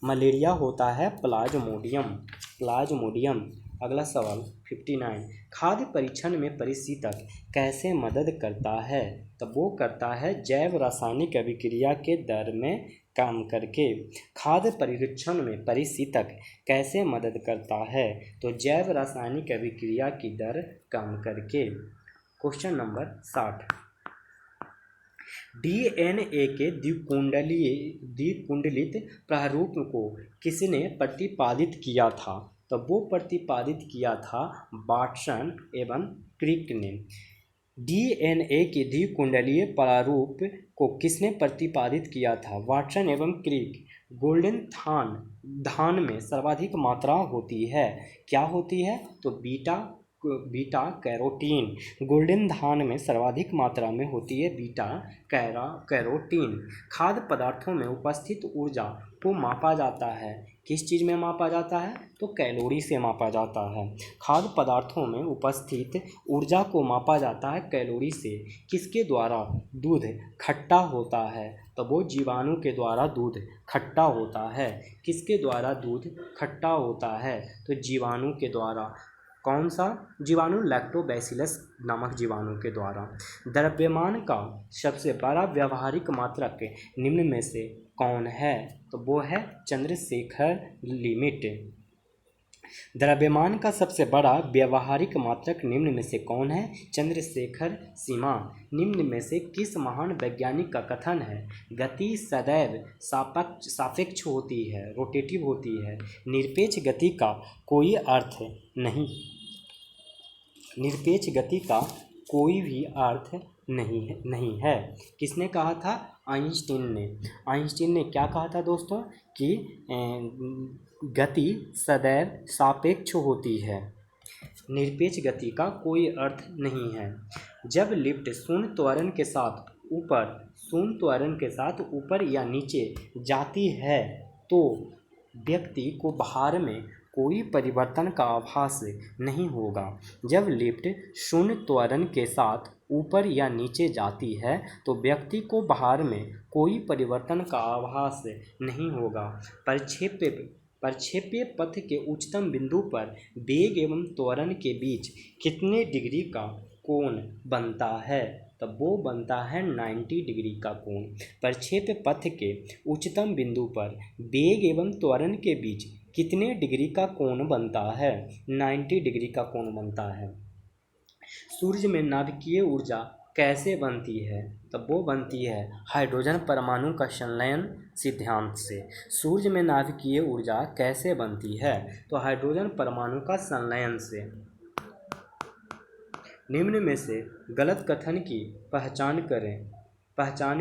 मलेरिया होता है प्लाज्मोडियम। अगला सवाल 59, खाद्य परीक्षण में परिशीतक कैसे मदद करता है। तो वो करता है जैव रासायनिक अभिक्रिया के दर में काम करके। खाद्य परीक्षण में परिशीतक कैसे मदद करता है। तो जैव रासायनिक अभिक्रिया की दर कम करके। क्वेश्चन नंबर 60, DNA के द्विकुंडलित प्रारूप को किसने प्रतिपादित किया था। तो वो प्रतिपादित किया था वाटसन एवं क्रिक ने। DNA के द्विकुंडलीय प्रारूप को किसने प्रतिपादित किया था। वाटसन एवं क्रिक। गोल्डन धान में सर्वाधिक मात्रा होती है। क्या होती है। तो बीटा कैरोटीन। गोल्डन धान में सर्वाधिक मात्रा में होती है बीटा कैरोटीन। खाद्य पदार्थों में उपस्थित ऊर्जा को मापा जाता है। किस चीज़ में मापा जाता है। तो कैलोरी से मापा जाता है। खाद्य पदार्थों में उपस्थित ऊर्जा को मापा जाता है कैलोरी से। किसके द्वारा। दूध खट्टा होता है। तो वो जीवाणु के द्वारा दूध खट्टा होता है। किसके द्वारा दूध खट्टा होता है। तो जीवाणु के द्वारा। कौन सा जीवाणु। लैक्टोबैसिलस नामक जीवाणु के द्वारा। द्रव्यमान का सबसे बड़ा व्यावहारिक मात्रक निम्न में से कौन है। तो वो है चंद्रशेखर लिमिट। द्रव्यमान का सबसे बड़ा व्यावहारिक मात्रक निम्न में से कौन है। चंद्रशेखर सीमा। निम्न में से किस महान वैज्ञानिक का कथन है गति सदैव सापेक्ष होती है, रोटेटिव होती है। निरपेक्ष गति का कोई अर्थ नहीं। निरपेक्ष गति का कोई भी अर्थ नहीं है। किसने कहा था। आइंस्टीन ने क्या कहा था दोस्तों कि गति सदैव सापेक्ष होती है, निरपेक्ष गति का कोई अर्थ नहीं है। जब लिफ्ट शून्य त्वरण के साथ ऊपर या नीचे जाती है तो व्यक्ति को भार में कोई परिवर्तन का आभास नहीं होगा। जब लिफ्ट शून्य त्वरण के साथ ऊपर या नीचे जाती है तो व्यक्ति को भार में कोई परिवर्तन का आभास नहीं होगा। प्रक्षेपीय पथ के उच्चतम बिंदु पर वेग एवं त्वरण के बीच कितने डिग्री का कोण बनता है? तब वो बनता है 90 डिग्री का कोण। प्रक्षेप्य पथ के उच्चतम बिंदु पर वेग एवं त्वरण के बीच कितने डिग्री का कोण बनता है? 90 डिग्री का कोण बनता है। सूर्य में नाभिकीय ऊर्जा कैसे बनती है? तब वो बनती है हाइड्रोजन परमाणु का संलयन सिद्धांत से। सूर्य में नाभिकीय ऊर्जा कैसे बनती है? तो हाइड्रोजन परमाणु का संलयन से। निम्न में से गलत कथन की पहचान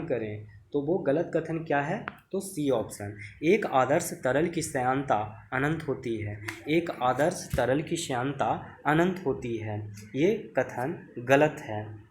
करें तो वो गलत कथन क्या है? तो सी ऑप्शन। एक आदर्श तरल की श्यानता अनंत होती है। एक आदर्श तरल की श्यानता अनंत होती है, ये कथन गलत है।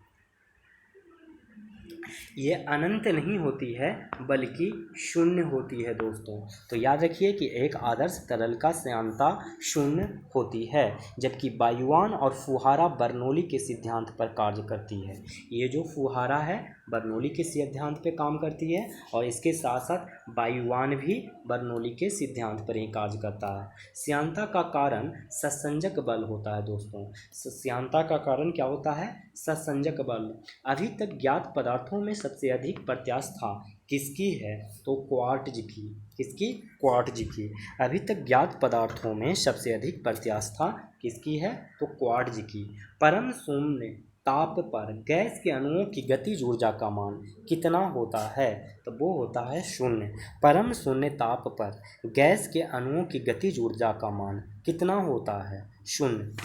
ये अनंत नहीं होती है बल्कि शून्य होती है दोस्तों। तो याद रखिए कि एक आदर्श तरल का श्यानता शून्य होती है, जबकि वायुयान और फुहारा बर्नौली के सिद्धांत पर कार्य करती है। ये जो फुहारा है बर्नौली के सिद्धांत पर काम करती है, और इसके साथ साथ वायुयान भी बर्नौली के सिद्धांत पर ही कार्य करता है। श्यानता का कारण सत्संजक बल होता है दोस्तों। श्यानता का कारण क्या होता है? सत्संजक बल। अभी तक ज्ञात पदार्थों में सबसे अधिक प्रत्यास्था किसकी है? तो क्वार्ट्ज की। किसकी? क्वार्ट्ज की। अभी तक ज्ञात पदार्थों में सबसे अधिक प्रत्यास्था किसकी है? तो क्वार्ट्ज की। परम शून्य ताप पर गैस के अणुओं की गतिज ऊर्जा का मान कितना होता है? तो वो होता है शून्य। परम शून्य ताप पर गैस के अणुओं की गतिज ऊर्जा का मान कितना होता है? शून्य।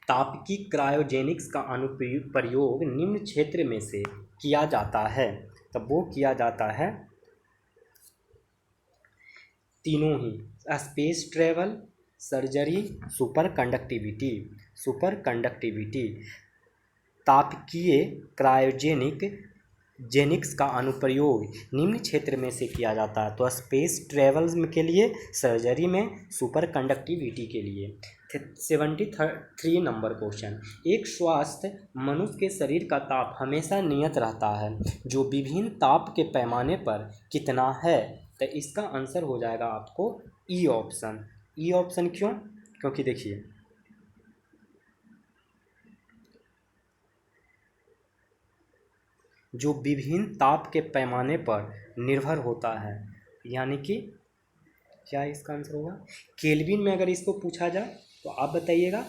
तापकीय क्रायोजेनिक्स का अनुप्रयोग निम्न क्षेत्र में से किया जाता है। तब वो किया जाता है तीनों ही: space travel, surgery, super conductivity. तापकीय क्रायोजेनिक्स का अनुप्रयोग निम्न क्षेत्र में से किया जाता है। तो स्पेस ट्रेवल्स के लिए, सर्जरी में, सुपर कंडक्टिविटी के लिए। 73 नंबर क्वेश्चन। एक स्वस्थ मनुष्य के शरीर का ताप हमेशा नियत रहता है, जो विभिन्न ताप के पैमाने पर कितना है? तो इसका आंसर हो जाएगा आपको ई ऑप्शन। ई ऑप्शन क्यों? क्योंकि देखिए जो विभिन्न ताप के पैमाने पर निर्भर होता है, यानी कि क्या इसका आंसर होगा? केल्विन में अगर इसको पूछा जाए तो आप बताइएगा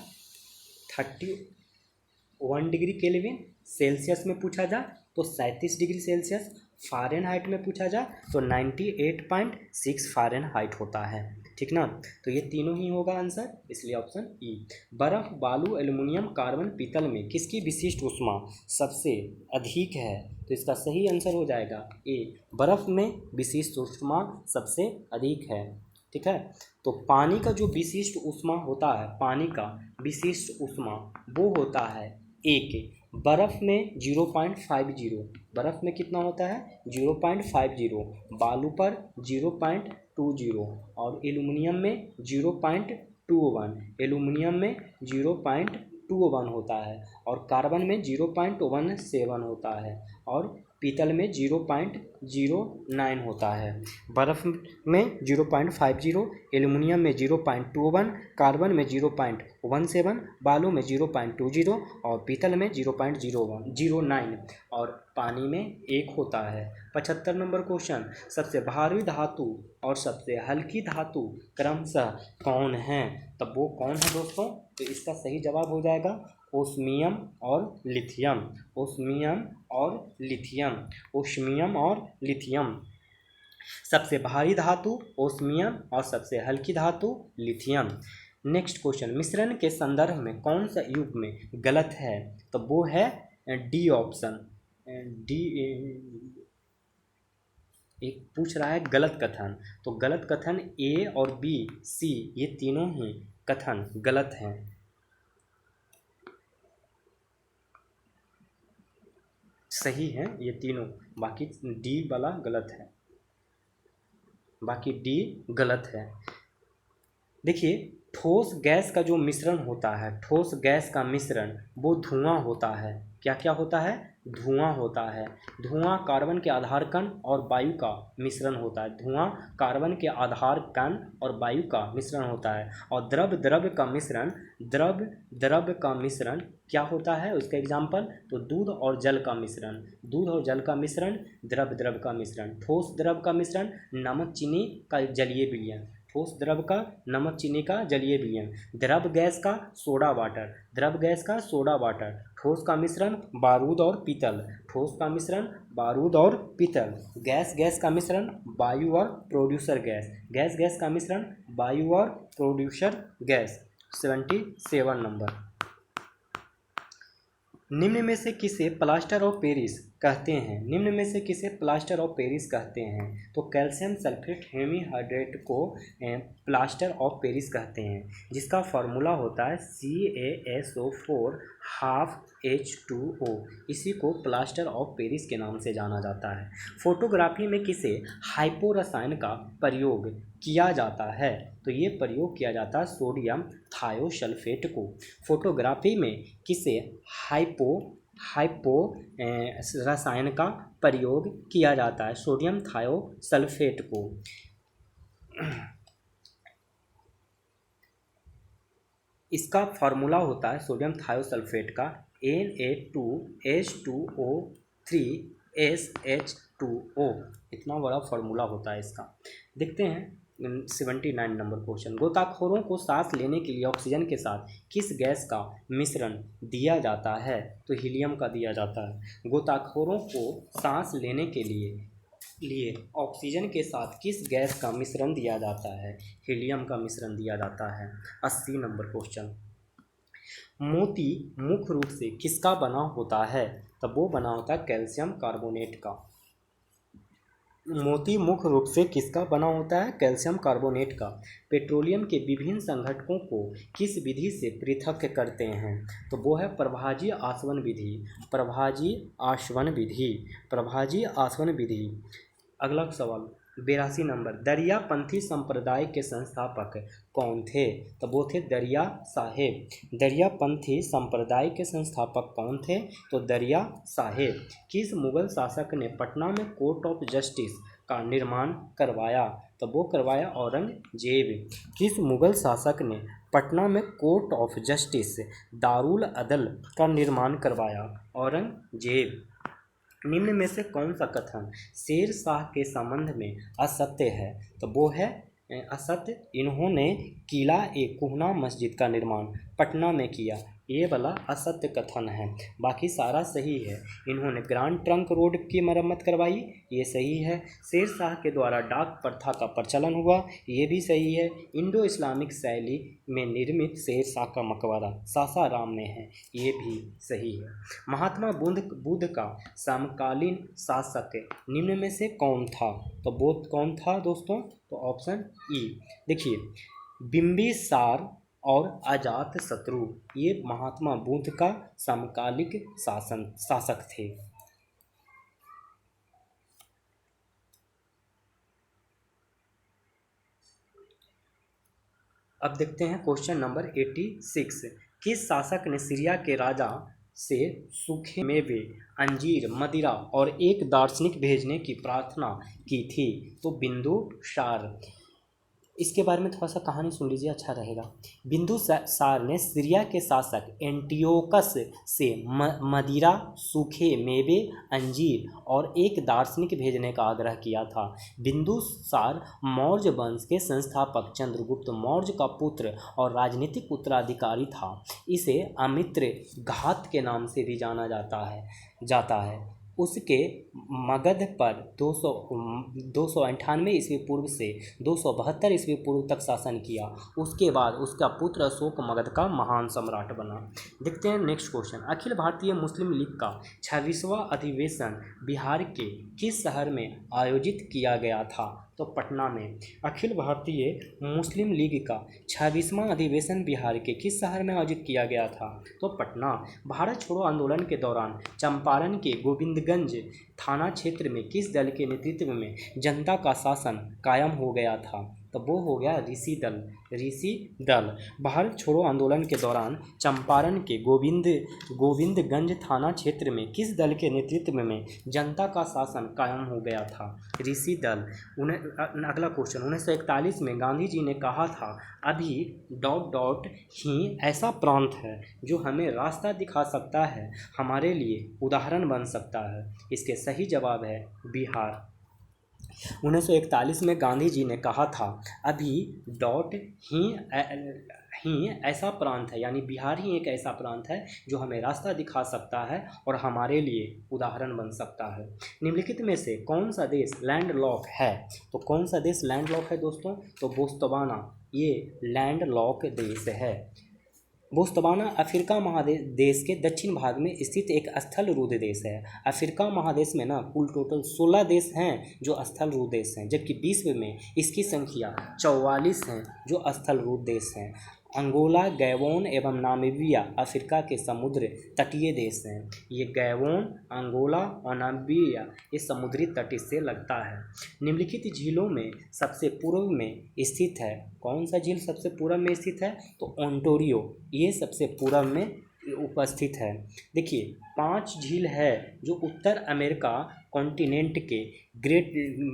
31 डिग्री केल्विन। सेल्सियस में पूछा जाए तो 37 डिग्री सेल्सियस। फ़ारेनहाइट में पूछा जाए तो 98.6 फ़ारेनहाइट होता है। ठीक ना? तो ये तीनों ही होगा आंसर, इसलिए ऑप्शन ई। बर्फ़, बालू, एल्युमिनियम, कार्बन, पीतल में किसकी विशिष्ट ऊष्मा सबसे अधिक है? तो इसका सही आंसर हो जाएगा ए। बर्फ़ में विशिष्ट ऊष्मा सबसे अधिक है। ठीक है? तो पानी का जो विशिष्ट ऊष्मा होता है, पानी का विशिष्ट ऊष्मा वो होता है एक। बर्फ़ में 0.50। बर्फ़ में कितना होता है? 0.50। बालू पर 0.20 और एल्युमिनियम में 0.21। एल्युमिनियम में 0.21 होता है, और कार्बन में 0.17 होता है, और पीतल में 0.09 होता है। बर्फ़ में 0.50, एल्युमिनियम में 0.21, कार्बन में 0.17, बालू में 0.20 और पीतल में 0.09, और पानी में 1 होता है। 75 नंबर क्वेश्चन। सबसे भारी धातु और सबसे हल्की धातु क्रमशः कौन है? तब वो कौन है दोस्तों? तो इसका सही जवाब हो जाएगा ओस्मियम और लिथियम। ओस्मियम और लिथियम। ओस्मियम और लिथियम। सबसे भारी धातु ओस्मियम और सबसे हल्की धातु लिथियम। Next question. मिश्रण के संदर्भ में कौन सा युग्म गलत है? तो वो है डी ऑप्शन। डी एक पूछ रहा है गलत कथन, तो गलत कथन ए और बी, सी, ये तीनों ही कथन गलत हैं। सही है ये तीनों, बाकी डी वाला गलत है। बाकी डी गलत है। देखिए, ठोस गैस का जो मिश्रण होता है, ठोस गैस का मिश्रण वो धुआं होता है। क्या क्या होता है? धुआं होता है। धुआं कार्बन के आधार कण और वायु का मिश्रण होता है। धुआं कार्बन के आधार कण और वायु का मिश्रण होता है। और द्रव द्रव का मिश्रण, द्रव द्रव का मिश्रण क्या होता है, उसका एग्जाम्पल, तो दूध और जल का मिश्रण, दूध और जल का मिश्रण द्रव द्रव का मिश्रण। ठोस द्रव का मिश्रण नमक चीनी का जलीय विलयन, ठोस द्रव का नमक चीनी का जलीय विलयन। द्रव गैस का सोडा वाटर, द्रव गैस का सोडा वाटर। ठोस का मिश्रण बारूद और पीतल, ठोस का मिश्रण बारूद और पीतल। गैस गैस का मिश्रण वायु और प्रोड्यूसर गैस, गैस गैस का मिश्रण वायु और प्रोड्यूसर गैस। 77 नंबर। निम्न में से किसे प्लास्टर ऑफ पेरिस कहते हैं, निम्न में से किसे प्लास्टर ऑफ पेरिस कहते हैं, तो कैल्शियम सल्फेट हेमीहाइड्रेट को प्लास्टर ऑफ पेरिस कहते हैं, जिसका फार्मूला होता है CaSO4 हाफ H2O। इसी को प्लास्टर ऑफ पेरिस के नाम से जाना जाता है। फोटोग्राफी में किसे हाइपो रसायन का प्रयोग किया जाता है, तो ये प्रयोग किया जाता है सोडियम थायोसल्फेट को। फोटोग्राफी में किसे हाइपो रसायन का प्रयोग किया जाता है, सोडियम थायोसल्फेट को। इसका फार्मूला होता है सोडियम थायोसल्फेट का Na2H2O3SH2O। इतना बड़ा फार्मूला होता है इसका। देखते हैं 79 नंबर क्वेश्चन। गोताखोरों को सांस लेने के लिए ऑक्सीजन के साथ किस गैस का मिश्रण दिया जाता है, तो हीलियम का दिया जाता है। गोताखोरों को सांस लेने के लिए ऑक्सीजन के साथ किस गैस का मिश्रण दिया जाता है, हीलियम का मिश्रण दिया जाता है। 80 नंबर क्वेश्चन। मोती मुख्य रूप से किसका बना होता है, तब वो बना होता है कैल्शियम कार्बोनेट का। मोती मुख्य रूप से किसका बना होता है, कैल्शियम कार्बोनेट का। पेट्रोलियम के विभिन्न संघटकों को किस विधि से पृथक करते हैं, तो वो है प्रभाजी आसवन विधि, प्रभाजी आसवन विधि, प्रभाजी आसवन विधि। अगला सवाल 82 नंबर। दरियापंथी संप्रदाय के संस्थापक कौन थे, तो वो थे दरिया साहेब। दरियापंथी संप्रदाय के संस्थापक कौन थे, तो दरिया साहेब। किस मुगल शासक ने पटना में कोर्ट ऑफ जस्टिस का निर्माण करवाया, तो वो करवाया औरंगजेब। किस मुगल शासक ने पटना में कोर्ट ऑफ जस्टिस दारुल अदल का निर्माण करवाया, औरंगजेब। निम्न में से कौन सा कथन शेर शाह के संबंध में असत्य है, तो वो है असत्य। इन्होंने किला ए कुहना मस्जिद का निर्माण पटना में किया, ये वाला असत्य कथन है। बाकी सारा सही है। इन्होंने ग्रांड ट्रंक रोड की मरम्मत करवाई, ये सही है। शेर शाह के द्वारा डाक प्रथा का प्रचलन हुआ, ये भी सही है। इंडो इस्लामिक शैली में निर्मित शेर शाह का मकबरा सासाराम में है, ये भी सही है। महात्मा बुद्ध का समकालीन शासक निम्न में से कौन था, तो वो कौन था दोस्तों, तो ऑप्शन ई। देखिए बिंबिसार और अजात शत्रु, ये महात्मा बुद्ध का समकालिक शासक थे। अब देखते हैं क्वेश्चन नंबर 86। किस शासक ने सीरिया के राजा से सूखे मेवे, अंजीर, मदिरा और एक दार्शनिक भेजने की प्रार्थना की थी, तो बिंदुसार। इसके बारे में थोड़ा सा कहानी सुन लीजिए, अच्छा रहेगा। बिंदुसार ने सीरिया के शासक एंटियोकस से मदिरा, सूखे मेवे, अंजीर और एक दार्शनिक भेजने का आग्रह किया था। बिंदुसार मौर्य वंश के संस्थापक चंद्रगुप्त मौर्य का पुत्र और राजनीतिक उत्तराधिकारी था। इसे अमित्र घात के नाम से भी जाना जाता है। उसके मगध पर 298 ईस्वी पूर्व से 272 ईस्वी पूर्व तक शासन किया। उसके बाद उसका पुत्र अशोक मगध का महान सम्राट बना। देखते हैं नेक्स्ट क्वेश्चन। अखिल भारतीय मुस्लिम लीग का 26वां अधिवेशन बिहार के किस शहर में आयोजित किया गया था, तो पटना में। अखिल भारतीय मुस्लिम लीग का 26वां अधिवेशन बिहार के किस शहर में आयोजित किया गया था, तो पटना। भारत छोड़ो आंदोलन के दौरान चंपारण के गोविंदगंज थाना क्षेत्र में किस दल के नेतृत्व में जनता का शासन कायम हो गया था, तो वो हो गया ऋषि दल। ऋषि दल। भारत छोड़ो आंदोलन के दौरान चंपारण के गोविंदगंज थाना क्षेत्र में किस दल के नेतृत्व में जनता का शासन कायम हो गया था? ऋषि दल। अगला क्वेश्चन, 1941 में गांधी जी ने कहा था अभी ... ही ऐसा प्रांत है जो हमें रास्ता दिखा सकता है, हमारे लिए उदाहरण बन सकता है। इसके सही जवाब है बिहार। 1941 में गांधी जी ने कहा था अभी ... ही ऐसा प्रांत है, यानी बिहार ही एक ऐसा प्रांत है जो हमें रास्ता दिखा सकता है और हमारे लिए उदाहरण बन सकता है। निम्नलिखित में से कौन सा देश लैंडलॉक है? तो कौन सा देश लैंडलॉक है दोस्तों? तो बोत्सवाना, ये लैंडलॉक देश है। बोत्सवाना अफ्रीका महादेश के दक्षिण भाग में स्थित एक स्थल रूढ़ देश है। अफ्रीका महादेश में ना कुल टोटल 16 देश हैं जो स्थल रूढ़ देश हैं, जबकि विश्व में इसकी संख्या 44 हैं जो स्थल रूढ़ देश हैं। अंगोला, गैबोन एवं नामीबिया अफ्रीका के समुद्र तटीय देश हैं। ये गैबोन, अंगोला और नामीबिया ये समुद्री तट से लगता है। निम्नलिखित झीलों में सबसे पूर्व में स्थित है, कौन सा झील सबसे पूर्व में स्थित है? तो ओंटारियो, ये सबसे पूर्व में उपस्थित है। देखिए 5 झील है जो उत्तर अमेरिका कॉन्टिनेंट के ग्रेट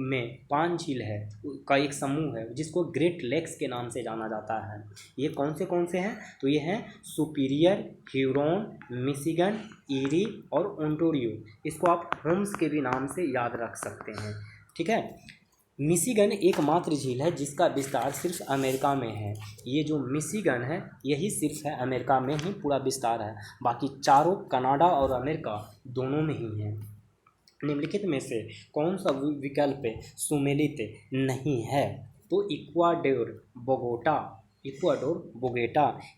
में 5 झील है का एक समूह है जिसको ग्रेट लेक्स के नाम से जाना जाता है। ये कौन से हैं? तो ये हैं सुपीरियर, ह्यूरॉन, मिशिगन, ईरी और ओंटारियो। इसको आप होम्स के भी नाम से याद रख सकते हैं, ठीक है। मिशिगन एकमात्र झील है जिसका विस्तार सिर्फ अमेरिका में है। ये जो मिशिगन है यही सिर्फ है अमेरिका में ही पूरा विस्तार है, बाकी चारों कनाडा और अमेरिका दोनों में ही है। निम्नलिखित में से कौन सा विकल्प सुमेलित नहीं है? तो इक्वाडोर बोगोटा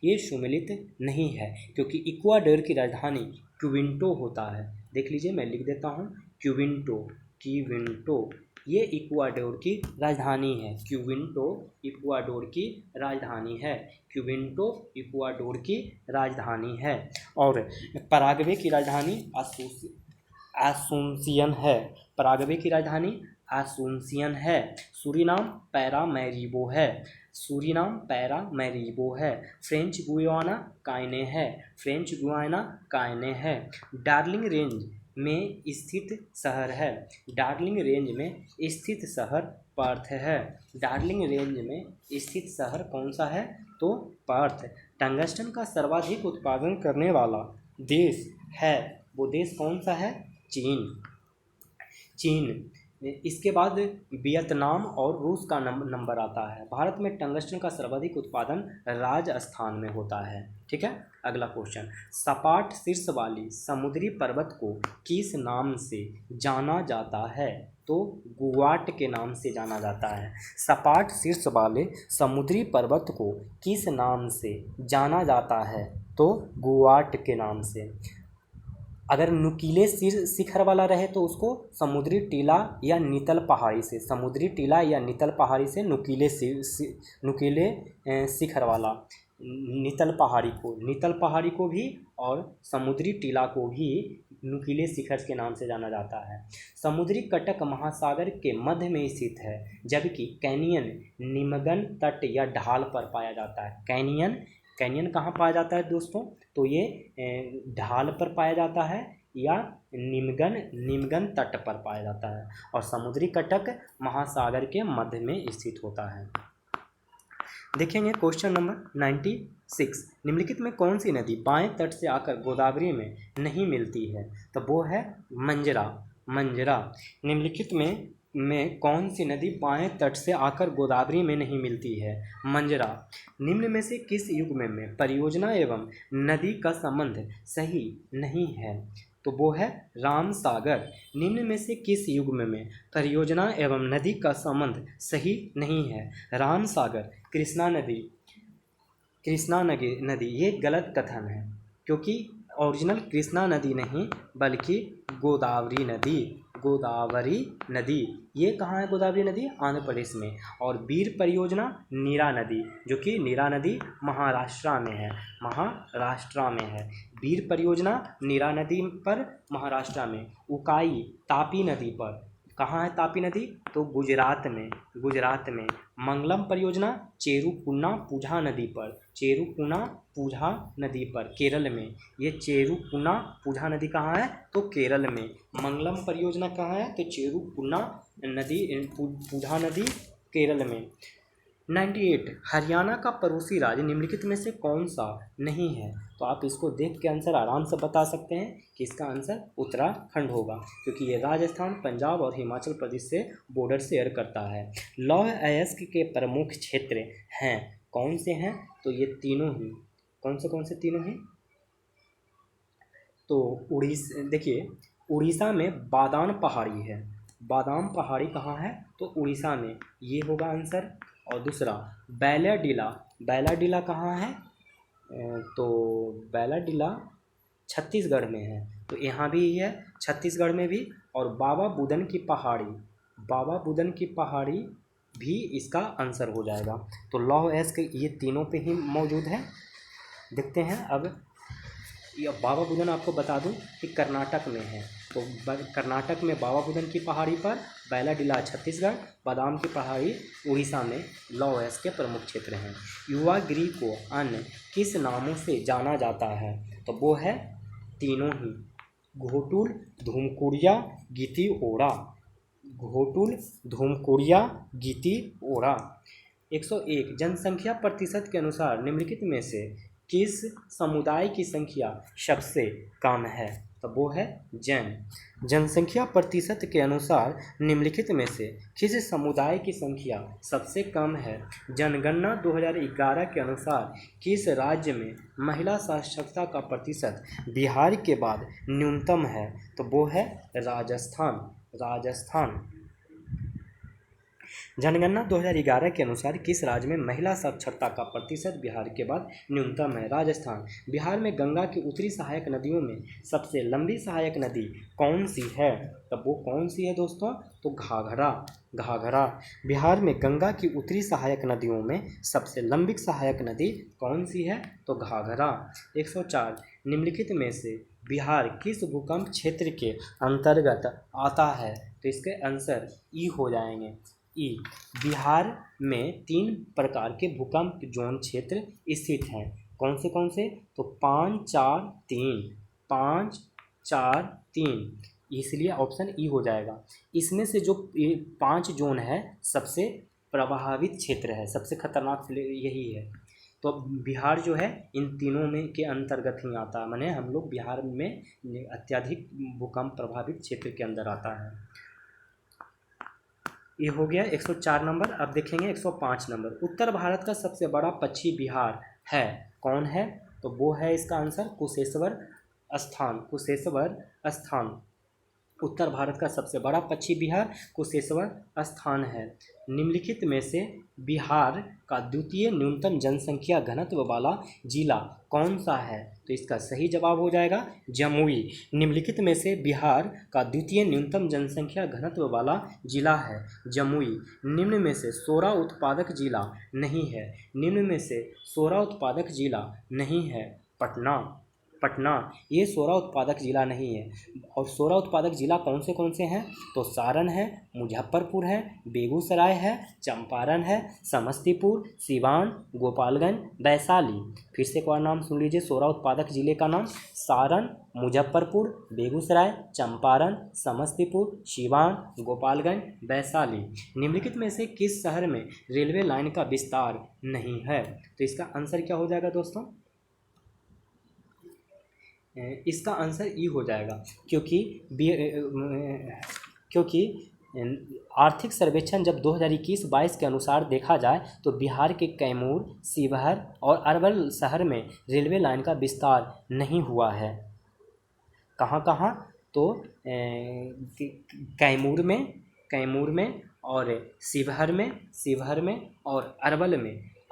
ये सुमेलित नहीं है, क्योंकि इक्वाडोर की राजधानी क्विंटो होता है। देख लीजिए, मैं लिख देता हूँ, क्विंटो ये इक्वाडोर की राजधानी है। क्विंटो इक्वाडोर की राजधानी है। क्विंटो इक्वाडोर की राजधानी है। और पराग्वे की राजधानी आसुंसियन है। पराग्वे की राजधानी आसुंसियन है। सूरीनाम पैरामैरिबो है। फ्रेंच गुयाना कायने है। डार्लिंग रेंज में स्थित शहर है। डार्लिंग रेंज में स्थित शहर पर्थ है। डार्लिंग रेंज में स्थित शहर कौन सा है? तो पर्थ। टंगस्टन का सर्वाधिक उत्पादन करने वाला देश है, वो देश कौन सा है? चीन। इसके बाद वियतनाम और रूस का नंबर आता है। भारत में टंगस्टन का सर्वाधिक उत्पादन राजस्थान में होता है, ठीक है। अगला क्वेश्चन, सपाट शीर्ष वाली समुद्री पर्वत को किस नाम से जाना जाता है? तो गुवाट के नाम से जाना जाता है। सपाट शीर्ष वाले समुद्री पर्वत को किस नाम से जाना जाता है? तो गुवाट के नाम से। अगर नुकीले शिखर वाला रहे तो उसको समुद्री टीला या नितल पहाड़ी से नुकीले शिखर वाला नितल पहाड़ी को भी और समुद्री टीला को भी नुकीले शिखर के नाम से जाना जाता है। समुद्री कटक महासागर के मध्य में स्थित है, जबकि कैनियन निमग्न तट या ढाल पर पाया जाता है। कैनियन कहाँ पाया जाता है दोस्तों? तो ये ढाल पर पाया जाता है या निमग्न तट पर पाया जाता है, और समुद्री कटक महासागर के मध्य में स्थित होता है। देखेंगे क्वेश्चन नंबर 96, निम्नलिखित में कौन सी नदी बाएं तट से आकर गोदावरी में नहीं मिलती है? तो वो है मंजरा। निम्नलिखित में कौन सी नदी बाएं तट से आकर गोदावरी में नहीं मिलती है? मंजरा। निम्न में से किस युग में परियोजना एवं नदी का संबंध सही नहीं है? तो वो है रामसागर। निम्न में से किस युग में परियोजना एवं नदी का संबंध सही नहीं है? रामसागर। कृष्णा नदी ये गलत कथन है, क्योंकि ओरिजिनल कृष्णा नदी नहीं बल्कि गोदावरी नदी। ये कहाँ है गोदावरी नदी? आंध्र प्रदेश में। और वीर परियोजना नीरा नदी, जो कि नीरा नदी महाराष्ट्र में है। वीर परियोजना नीरा नदी पर महाराष्ट्र में। उकाई तापी नदी पर, कहाँ है तापी नदी? तो गुजरात में। मंगलम परियोजना चेरुपुना पूझा नदी पर, चेरुपुना पूझा नदी पर केरल में। ये चेरुपुना पूझा नदी कहाँ है? तो केरल में। मंगलम परियोजना कहाँ है? तो चेरुपुना नदी पूझा नदी केरल में। 98 हरियाणा का पड़ोसी राज्य निम्नलिखित में से कौन सा नहीं है? तो आप इसको देख के आंसर आराम से बता सकते हैं कि इसका आंसर उत्तराखंड होगा, क्योंकि ये राजस्थान, पंजाब और हिमाचल प्रदेश से बॉर्डर शेयर करता है। लौह अयस्क के प्रमुख क्षेत्र हैं, कौन से हैं? तो ये तीनों ही। कौन से तीनों हैं? तो देखिए उड़ीसा में बादाम पहाड़ी है। बादाम पहाड़ी कहाँ है? तो उड़ीसा में, ये होगा आंसर। और दूसरा बैलाडीला, बैलाडीला कहाँ है? तो बैलाडीला छत्तीसगढ़ में है, तो यहाँ भी है छत्तीसगढ़ में भी। और बाबा बुदन की पहाड़ी, बाबा बुदन की पहाड़ी भी इसका आंसर हो जाएगा। तो लौह अयस्क ये तीनों पे ही मौजूद है। देखते हैं अब ये बाबा बुदन आपको बता दूं कि कर्नाटक में है, तो कर्नाटक में बाबा बुदन की पहाड़ी पर, बैलाडीला छत्तीसगढ़, बादाम की पहाड़ी उड़ीसा में लौह अयस्क के प्रमुख क्षेत्र हैं। युवागिरी को अन्य किस नामों से जाना जाता है? तो वो है तीनों ही, घोटुल, धूमकुड़िया, गीती ओड़ा। घोटुल, धूमकुड़िया, गीती ओड़ा। 101 जनसंख्या प्रतिशत के अनुसार निम्नलिखित में से किस समुदाय की संख्या सबसे कम है? तो वो है जैन। जनसंख्या प्रतिशत के अनुसार निम्नलिखित में से किस समुदाय की संख्या सबसे कम है? जनगणना 2011 के अनुसार किस राज्य में महिला साक्षरता का प्रतिशत बिहार के बाद न्यूनतम है? तो वो है राजस्थान। राजस्थान। जनगणना 2011 के अनुसार किस राज्य में महिला साक्षरता का प्रतिशत बिहार के बाद न्यूनतम है? राजस्थान। बिहार में गंगा की उत्तरी सहायक नदियों में सबसे लंबी सहायक नदी कौन सी है? तब वो कौन सी है दोस्तों? तो घाघरा। घाघरा। बिहार में गंगा की उत्तरी सहायक नदियों में सबसे लंबी सहायक नदी कौन सी है? तो घाघरा। 104 निम्नलिखित में से बिहार किस भूकंप क्षेत्र के अंतर्गत आता है? तो इसके आंसर ई हो जाएंगे। ई। बिहार में 3 प्रकार के भूकंप जोन क्षेत्र स्थित हैं, कौन से? तो 5, 4, 3। 5, 4, 3, इसलिए ऑप्शन ई हो जाएगा। इसमें से जो 5 जोन है सबसे प्रभावित क्षेत्र है, सबसे खतरनाक यही है। तो बिहार जो है इन तीनों में के अंतर्गत ही आता है, माने हम लोग बिहार में अत्यधिक भूकंप प्रभावित क्षेत्र के अंदर आता है। ये हो गया 104 नंबर। अब देखेंगे 105 नंबर। उत्तर भारत का सबसे बड़ा पक्षी विहार है, कौन है? तो वो है इसका आंसर कुशेश्वर स्थान। कुशेश्वर स्थान उत्तर भारत का सबसे बड़ा पक्षी विहार कुशेश्वर स्थान है। निम्नलिखित में से बिहार का द्वितीय न्यूनतम जनसंख्या घनत्व वाला जिला कौन सा है? तो इसका सही जवाब हो जाएगा जमुई। निम्नलिखित में से बिहार का द्वितीय न्यूनतम जनसंख्या घनत्व वाला जिला है जमुई। निम्न में से सोरा उत्पादक जिला नहीं है। निम्न में से सोरा उत्पादक जिला नहीं है पटना। पटना ये सोरा उत्पादक जिला नहीं है। और सोरा उत्पादक जिला कौन से हैं? तो सारण है, मुजफ्फरपुर है, बेगूसराय है, चंपारण है, समस्तीपुर, सिवान, गोपालगंज, वैशाली। फिर से एक बार नाम सुन लीजिए सोरा उत्पादक जिले का नाम। सारण, मुजफ्फरपुर, बेगूसराय, चंपारण, समस्तीपुर, सिवान, गोपालगंज, वैशाली। निम्नलिखित में से किस शहर में रेलवे लाइन का विस्तार नहीं है? तो इसका आंसर क्या हो जाएगा दोस्तों? इसका आंसर ई हो जाएगा, क्योंकि आर्थिक सर्वेक्षण जब 2021-22 के अनुसार देखा जाए तो बिहार के कैमूर, शिवहर और अरवल शहर में रेलवे लाइन का विस्तार नहीं हुआ है। कहाँ? तो कैमूर में और शिवहर में और अरवल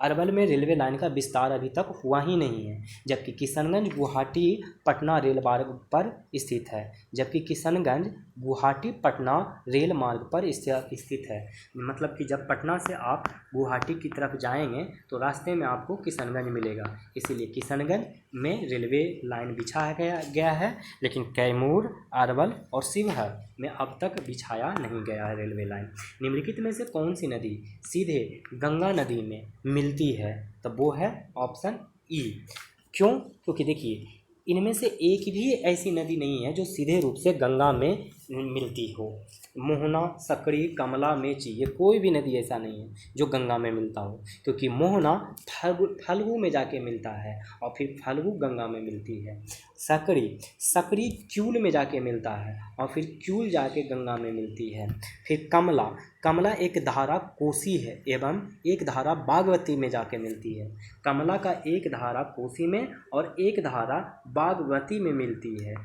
अरवल में रेलवे लाइन का विस्तार अभी तक हुआ ही नहीं है, जबकि किशनगंज गुवाहाटी पटना रेल मार्ग पर स्थित है। जबकि किशनगंज गुवाहाटी पटना रेल मार्ग पर स्थित है। मतलब कि जब पटना से आप गुवाहाटी की तरफ जाएंगे तो रास्ते में आपको किशनगंज मिलेगा, इसीलिए किशनगंज में रेलवे लाइन बिछाया गया है, लेकिन कैमूर, अरवल और शिवहर में अब तक बिछाया नहीं गया है रेलवे लाइन। निम्नलिखित में से कौन सी नदी सीधे गंगा नदी में मिलती है? तो वो है ऑप्शन ई। क्यों? क्योंकि देखिए, इनमें से एक भी ऐसी नदी नहीं है जो सीधे रूप से गंगा में मिलती हो। मोहना, सकरी, कमला, मेची, ये कोई भी नदी ऐसा नहीं है जो गंगा में मिलता हो, क्योंकि मोहना फल्गु में जाके मिलता है और फिर फल्गु गंगा में मिलती है। सकरी क्यूल में जाके मिलता है और फिर क्यूल जाके गंगा में मिलती है। फिर कमला एक धारा कोसी है एवं एक धारा बागमती में जाके मिलती है। कमला का एक धारा कोसी में और एक धारा बागमती में मिलती है,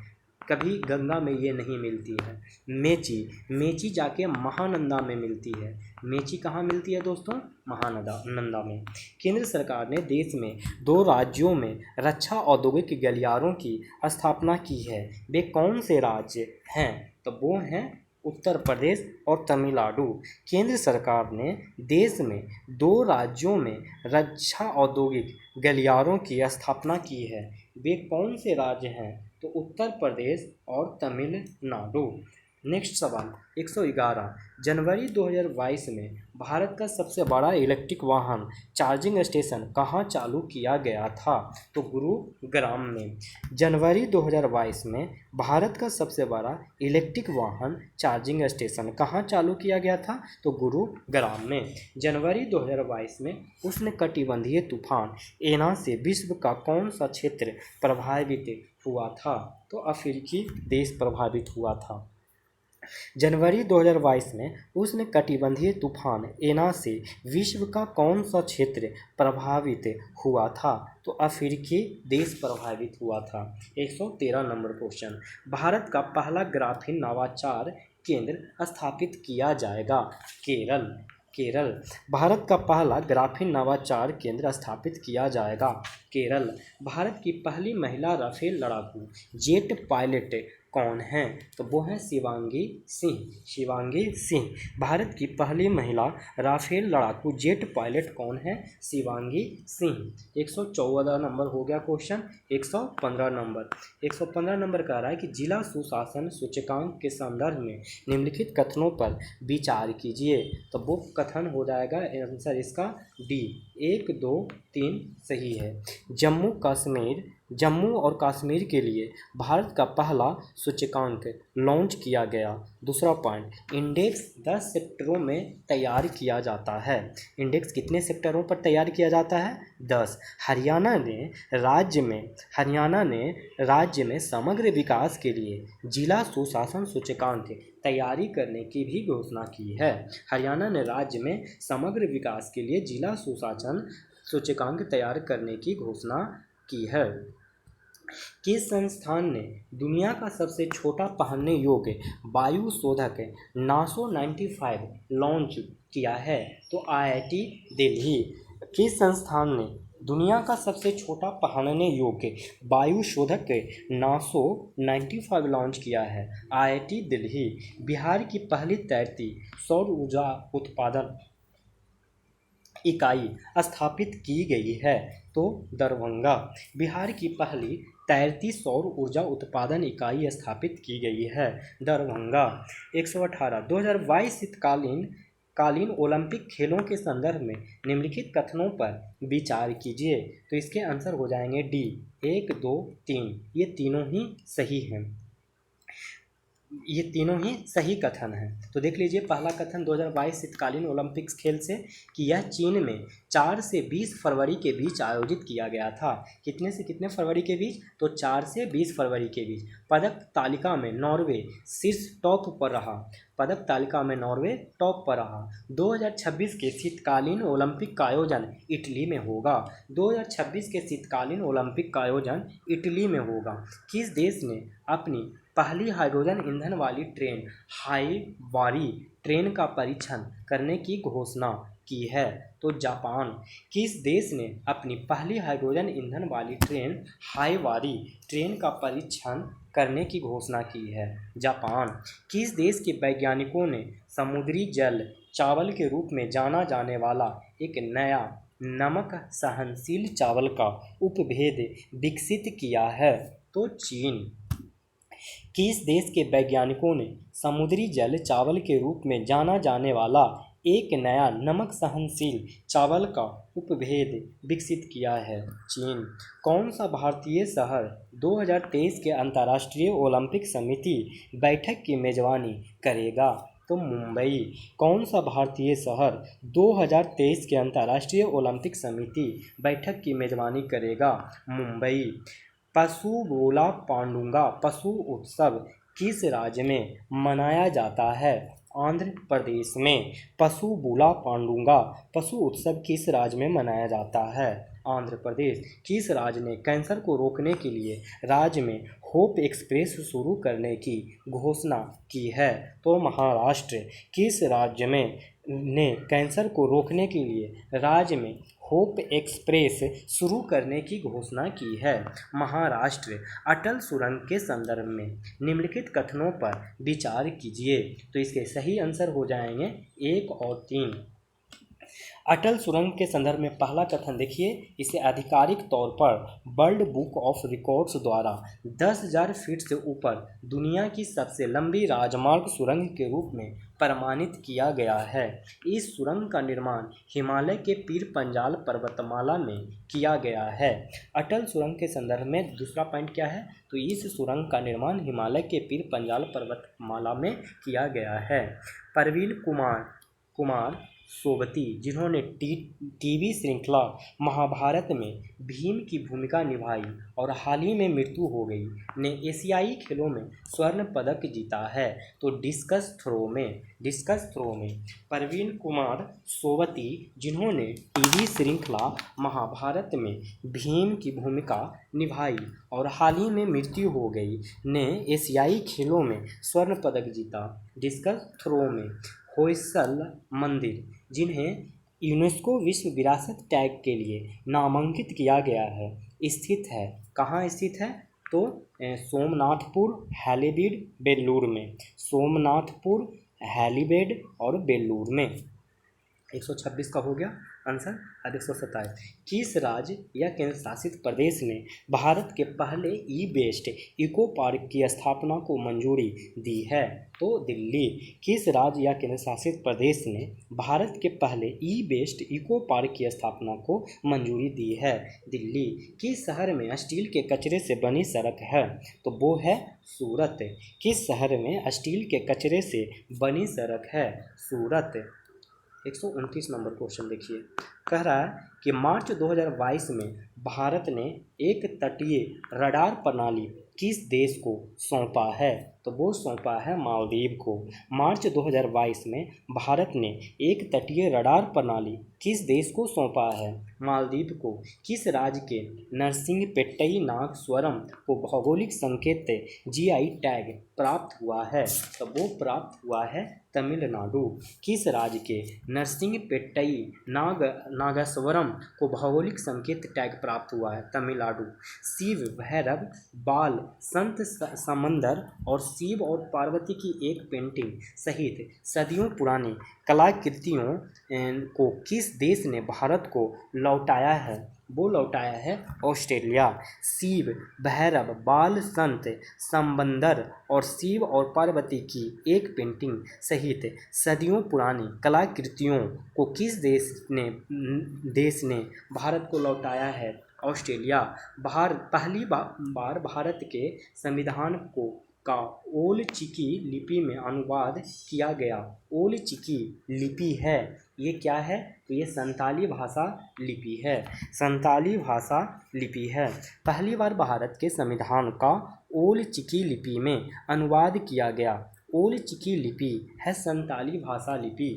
कभी गंगा में ये नहीं मिलती है। मेची जाके महानंदा में मिलती है। मेची कहाँ मिलती है दोस्तों? महानंदा में। केंद्र सरकार ने देश में 2 राज्यों में रक्षा औद्योगिक गलियारों की स्थापना की है। वे कौन से राज्य हैं? तो वो हैं उत्तर प्रदेश और तमिलनाडु। केंद्र सरकार ने देश में 2 राज्यों में रक्षा औद्योगिक गलियारों की स्थापना की है। वे कौन से राज्य हैं? तो उत्तर प्रदेश और तमिलनाडु। नेक्स्ट सवाल 111। जनवरी 2022 में भारत का सबसे बड़ा इलेक्ट्रिक वाहन चार्जिंग स्टेशन कहाँ चालू किया गया था? तो गुरुग्राम में। जनवरी 2022 में भारत का सबसे बड़ा इलेक्ट्रिक वाहन चार्जिंग स्टेशन कहाँ चालू किया गया था? तो गुरुग्राम में। जनवरी 2022 में उष्णकटिबंधीय तूफान ऐना से विश्व का कौन सा क्षेत्र प्रभावित हुआ था? तो अफ्रीकी देश प्रभावित हुआ था। जनवरी 2022 में उष्णकटिबंधीय तूफान ऐना से विश्व का कौन सा क्षेत्र प्रभावित हुआ था? तो अफ्रीकी देश प्रभावित हुआ था। 113 नंबर क्वेश्चन। भारत का पहला ग्राफीन नवाचार केंद्र स्थापित किया जाएगा? केरल। भारत का पहला ग्राफीन नवाचार केंद्र स्थापित किया जाएगा केरल। भारत की पहली महिला राफेल लड़ाकू जेट पायलट कौन हैं? तो वो हैं शिवांगी सिंह। भारत की पहली महिला राफेल लड़ाकू जेट पायलट कौन है? शिवांगी सिंह। 114 नंबर हो गया क्वेश्चन। 115 नंबर कह रहा है कि जिला सुशासन सूचकांक के संदर्भ में निम्नलिखित कथनों पर विचार कीजिए। तो वो कथन हो जाएगा आंसर इसका डी, 1, 2, 3 सही है। जम्मू और कश्मीर के लिए भारत का पहला सूचकांक लॉन्च किया गया। दूसरा पॉइंट, इंडेक्स 10 सेक्टरों में तैयार किया जाता है। इंडेक्स कितने सेक्टरों पर तैयार किया जाता है? 10। हरियाणा ने राज्य में समग्र विकास के लिए जिला सुशासन सूचकांक तैयारी करने की भी घोषणा की है। हरियाणा ने राज्य में समग्र विकास के लिए जिला सुशासन सूचकांक तैयार करने की घोषणा की है। किस संस्थान ने दुनिया का सबसे छोटा पहनने योग्य वायु शोधक नासो 95 लॉन्च किया है? तो IIT दिल्ली। किस संस्थान ने दुनिया का सबसे छोटा पहनने योग्य वायु शोधक नासो 95 लॉन्च किया है? IIT दिल्ली। बिहार की पहली तैरती सौर ऊर्जा उत्पादन इकाई स्थापित की गई है? तो दरभंगा। बिहार की पहली तैरती सौर ऊर्जा उत्पादन इकाई स्थापित की गई है, दरभंगा। 118 2022 शीतकालीन ओलंपिक खेलों के संदर्भ में निम्नलिखित कथनों पर विचार कीजिए। तो इसके आंसर हो जाएंगे डी, 1, 2, 3। ये तीनों ही सही हैं। ये तीनों ही सही कथन हैं। तो देख लीजिए, पहला कथन 2022 शीतकालीन ओलंपिक्स खेल से कि यह चीन में 4 से 20 फरवरी के बीच आयोजित किया गया था। कितने से कितने फरवरी के बीच? तो 4 से 20 फरवरी के बीच। पदक तालिका में नॉर्वे शीर्ष टॉप पर रहा। 2026 के शीतकालीन ओलंपिक का आयोजन इटली में होगा। 2026 के शीतकालीन ओलंपिक का आयोजन इटली में होगा। किस देश ने अपनी पहली हाइड्रोजन ईंधन वाली ट्रेन हाईवारी ट्रेन का परीक्षण करने की घोषणा की है? तो जापान। किस देश ने अपनी पहली हाइड्रोजन ईंधन वाली ट्रेन हाइवारी ट्रेन का परीक्षण करने की घोषणा की है? जापान। किस देश के वैज्ञानिकों ने समुद्री जल चावल के रूप में जाना जाने वाला एक नया नमक सहनशील चावल का उपभेद विकसित किया है? तो चीन। किस देश के वैज्ञानिकों ने समुद्री जल चावल के रूप में जाना जाने वाला एक नया नमक सहनशील चावल का उपभेद विकसित किया है? चीन। कौन सा भारतीय शहर 2023 के अंतर्राष्ट्रीय ओलंपिक समिति बैठक की मेजबानी करेगा? तो मुंबई। कौन सा भारतीय शहर 2023 के अंतर्राष्ट्रीय ओलंपिक समिति बैठक की मेजबानी करेगा? मुंबई। पशुबोला पांडुंगा पशु उत्सव किस राज्य में मनाया जाता है? आंध्र प्रदेश में। पशुबोला पांडुंगा पशु उत्सव किस राज्य में मनाया जाता है? आंध्र प्रदेश। किस राज्य ने कैंसर को रोकने के लिए राज्य में होप एक्सप्रेस शुरू करने की घोषणा की है? तो महाराष्ट्र। किस राज्य में ने कैंसर को रोकने के लिए राज्य में होप एक्सप्रेस शुरू करने की घोषणा की है? महाराष्ट्र। अटल सुरंग के संदर्भ में निम्नलिखित कथनों पर विचार कीजिए। तो इसके सही आंसर हो जाएंगे 1 और 3। अटल सुरंग के संदर्भ में पहला कथन देखिए, इसे आधिकारिक तौर पर वर्ल्ड बुक ऑफ रिकॉर्ड्स द्वारा 10,000 फीट से ऊपर दुनिया की सबसे लंबी राजमार्ग सुरंग के रूप में प्रमाणित किया गया है। इस सुरंग का निर्माण हिमालय के पीर पंजाल पर्वतमाला में किया गया है। अटल सुरंग के संदर्भ में दूसरा पॉइंट क्या है? तो इस सुरंग का निर्माण हिमालय के पीर पंजाल पर्वतमाला में किया गया है। प्रवीण कुमार सोबती, जिन्होंने टीवी श्रृंखला महाभारत में भीम की भूमिका निभाई और हाल ही में मृत्यु हो गई, ने एशियाई खेलों में स्वर्ण पदक जीता है? तो डिस्कस थ्रो में। प्रवीण कुमार सोबती, जिन्होंने टीवी श्रृंखला महाभारत में भीम की भूमिका निभाई और हाल ही में मृत्यु हो गई, ने एशियाई खेलों में स्वर्ण पदक जीता? डिस्कस थ्रो में। होयसल मंदिर, जिन्हें यूनेस्को विश्व विरासत टैग के लिए नामांकित किया गया है, स्थित है कहाँ स्थित है? तो सोमनाथपुर, हैलीबीड, बेल्लूर में। सोमनाथपुर, हैलीबेड और बेल्लूर में। 126 का हो गया आंसर। अब 127, किस राज्य या केंद्र शासित प्रदेश ने भारत के पहले ई बेस्ट इको पार्क की स्थापना को मंजूरी दी है? तो दिल्ली। किस राज्य या केंद्र शासित प्रदेश ने भारत के पहले ई बेस्ट इको पार्क की स्थापना को मंजूरी दी है? दिल्ली। किस शहर में स्टील के कचरे से बनी सड़क है? तो वो है सूरत। किस शहर में स्टील के कचरे से बनी सड़क है? सूरत। 129 नंबर क्वेश्चन देखिए, कह रहा है कि मार्च 2022 में भारत ने एक तटीय रडार प्रणाली किस देश को सौंपा है? तो वो सौंपा है मालदीव को। मार्च 2022 में भारत ने एक तटीय रडार प्रणाली किस देश को सौंपा है? मालदीव को। किस राज्य के नरसिंहपेट्टई नागस्वरम को भौगोलिक संकेत जीआई टैग प्राप्त हुआ है? तो वो प्राप्त हुआ है तमिलनाडु। किस राज्य के नरसिंहपेट्टई नागेश्वरम को भौगोलिक संकेत टैग प्राप्त हुआ है? तमिलनाडु। शिव, भैरव, बाल, संत समंदर और शिव और पार्वती की एक पेंटिंग सहित सदियों पुरानी कलाकृतियों को किस देश ने भारत को लौटाया है? वो लौटाया है ऑस्ट्रेलिया। शिव, भैरव, बाल, संत समंदर और शिव और पार्वती की एक पेंटिंग सहित सदियों पुरानी कलाकृतियों को किस देश ने भारत को लौटाया है? ऑस्ट्रेलिया। पहली बार भारत के संविधान का ओल चिकी लिपि में अनुवाद किया गया। ओल चिकी लिपि है, ये क्या है? तो ये संताली भाषा लिपि है। संताली भाषा लिपि है। पहली बार भारत के संविधान का ओल चिकी लिपि में अनुवाद किया गया। ओल चिकी लिपि है संताली भाषा लिपि।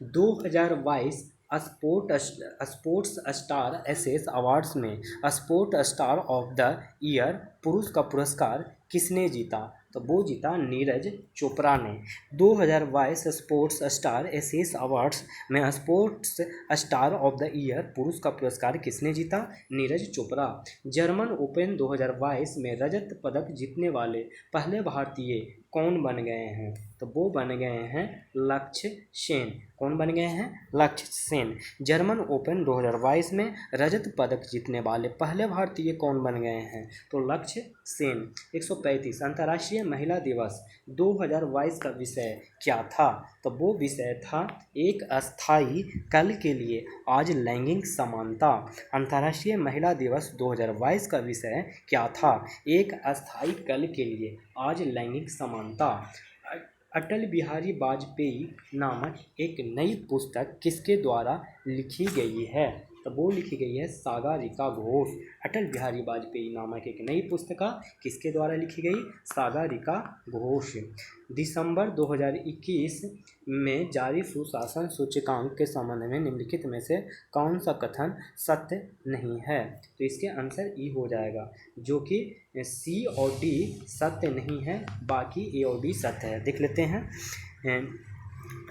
2022 स्पोर्ट्स स्टार एसेस अवार्ड्स में sport star of the year पुरुष का पुरस्कार किसने जीता? तो वो जीता नीरज चोपड़ा ने। 2022 स्पोर्ट्स स्टार एशियन अवार्ड्स में sports star of the year पुरुष का पुरस्कार किसने जीता? नीरज चोपड़ा। जर्मन ओपन 2022 में रजत पदक जीतने वाले पहले भारतीय कौन बन गए हैं? तो वो बन गए हैं लक्ष्य सेन। कौन बन गए हैं? लक्ष्य सेन। जर्मन ओपन 2022 में रजत पदक जीतने वाले पहले भारतीय कौन बन गए हैं? तो लक्ष्य सेन। 135 अंतर्राष्ट्रीय महिला दिवस 2022 का विषय क्या था? तो वो विषय था एक अस्थायी कल के लिए आज लैंगिक समानता। अंतर्राष्ट्रीय महिला दिवस 2022 का विषय क्या था? एक अस्थायी कल के लिए आज लैंगिक समानता। अटल बिहारी वाजपेयी नामक एक नई पुस्तक किसके द्वारा लिखी गई है? तो वो लिखी गई है सागरिका घोष। अटल बिहारी वाजपेयी नामक एक नई पुस्तक किसके द्वारा लिखी गई? सागरिका घोष। दिसंबर 2021 में जारी सुशासन सूचकांक के संबंध में निम्नलिखित में से कौन सा कथन सत्य नहीं है? तो इसके आंसर ई हो जाएगा, जो कि सी और डी सत्य नहीं है, बाकी ए और बी सत्य है। देख लेते हैं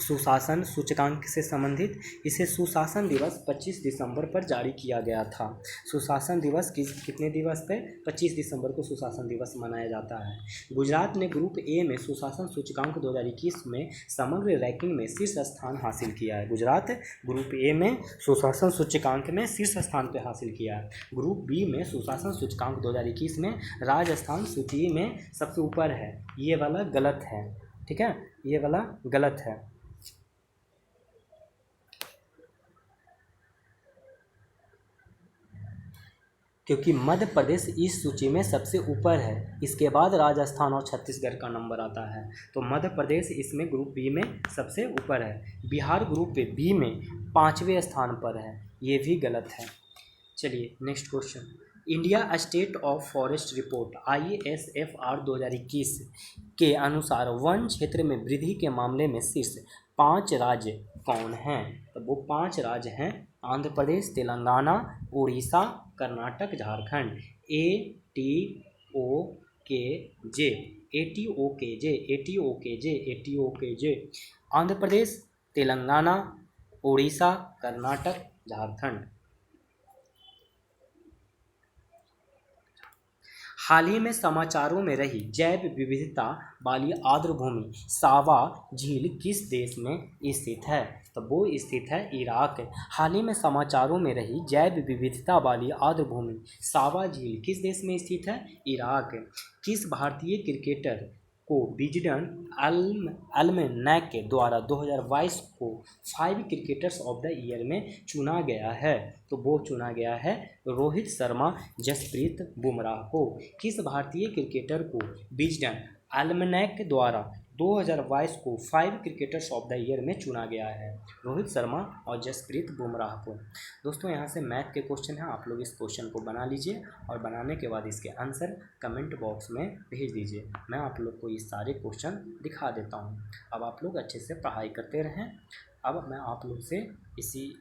सुशासन सूचकांक से संबंधित। इसे सुशासन दिवस 25 दिसंबर पर जारी किया गया था। सुशासन दिवस कितने दिवस पे? 25 दिसंबर को सुशासन दिवस मनाया जाता है। गुजरात ने ग्रुप ए में सुशासन सूचकांक 2021 में समग्र रैंकिंग में शीर्ष स्थान हासिल किया है। गुजरात ग्रुप ए में सुशासन सूचकांक में शीर्ष स्थान पर हासिल किया है। ग्रुप बी में सुशासन सूचकांक 2021 में राजस्थान सूची में सबसे ऊपर है। ये वाला गलत है, ठीक है, ये वाला गलत है। क्योंकि मध्य प्रदेश इस सूची में सबसे ऊपर है, इसके बाद राजस्थान और छत्तीसगढ़ का नंबर आता है। तो मध्य प्रदेश इसमें ग्रुप बी में सबसे ऊपर है। बिहार ग्रुप बी में 5वें स्थान पर है, ये भी गलत है। चलिए next question. India state of forest report ISFR 2021 के अनुसार वन क्षेत्र में वृद्धि के मामले में शीर्ष 5 राज्य कौन हैं? तो वो 5 राज्य हैं आंध्र प्रदेश, तेलंगाना, उड़ीसा, कर्नाटक, झारखंड। ATOKJ आंध्र प्रदेश, तेलंगाना, उड़ीसा, कर्नाटक, झारखंड। हाल ही में समाचारों में रही जैव विविधता वाली आर्द्रभूमि सावा झील किस देश में स्थित है? तो वो स्थित है इराक। हाल ही में समाचारों में रही जैव विविधता वाली आर्द्रभूमि सावा झील किस देश में स्थित है? इराक। किस भारतीय क्रिकेटर को विजडन एल्मनैक के द्वारा 2022 को 5 क्रिकेटर्स ऑफ द ईयर में चुना गया है? तो वो चुना गया है रोहित शर्मा, जसप्रीत बुमराह को। किस भारतीय क्रिकेटर को विजडन एल्मनैक के द्वारा 2022 को 5 क्रिकेटर्स ऑफ द ईयर में चुना गया है? रोहित शर्मा और जसप्रीत बुमराह को। दोस्तों यहाँ से मैथ के क्वेश्चन हैं, आप लोग इस क्वेश्चन को बना लीजिए और बनाने के बाद इसके आंसर कमेंट बॉक्स में भेज दीजिए। मैं आप लोग को ये सारे क्वेश्चन दिखा देता हूँ। अब आप लोग अच्छे से पढ़ाई करते रहें। अब मैं आप लोग से इसी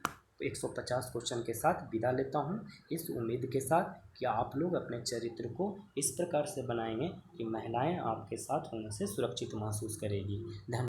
150 क्वेश्चन के साथ विदा लेता हूँ, इस उम्मीद के साथ कि आप लोग अपने चरित्र को इस प्रकार से बनाएंगे कि महिलाएं आपके साथ होने से सुरक्षित महसूस करेगी। धन्यवाद।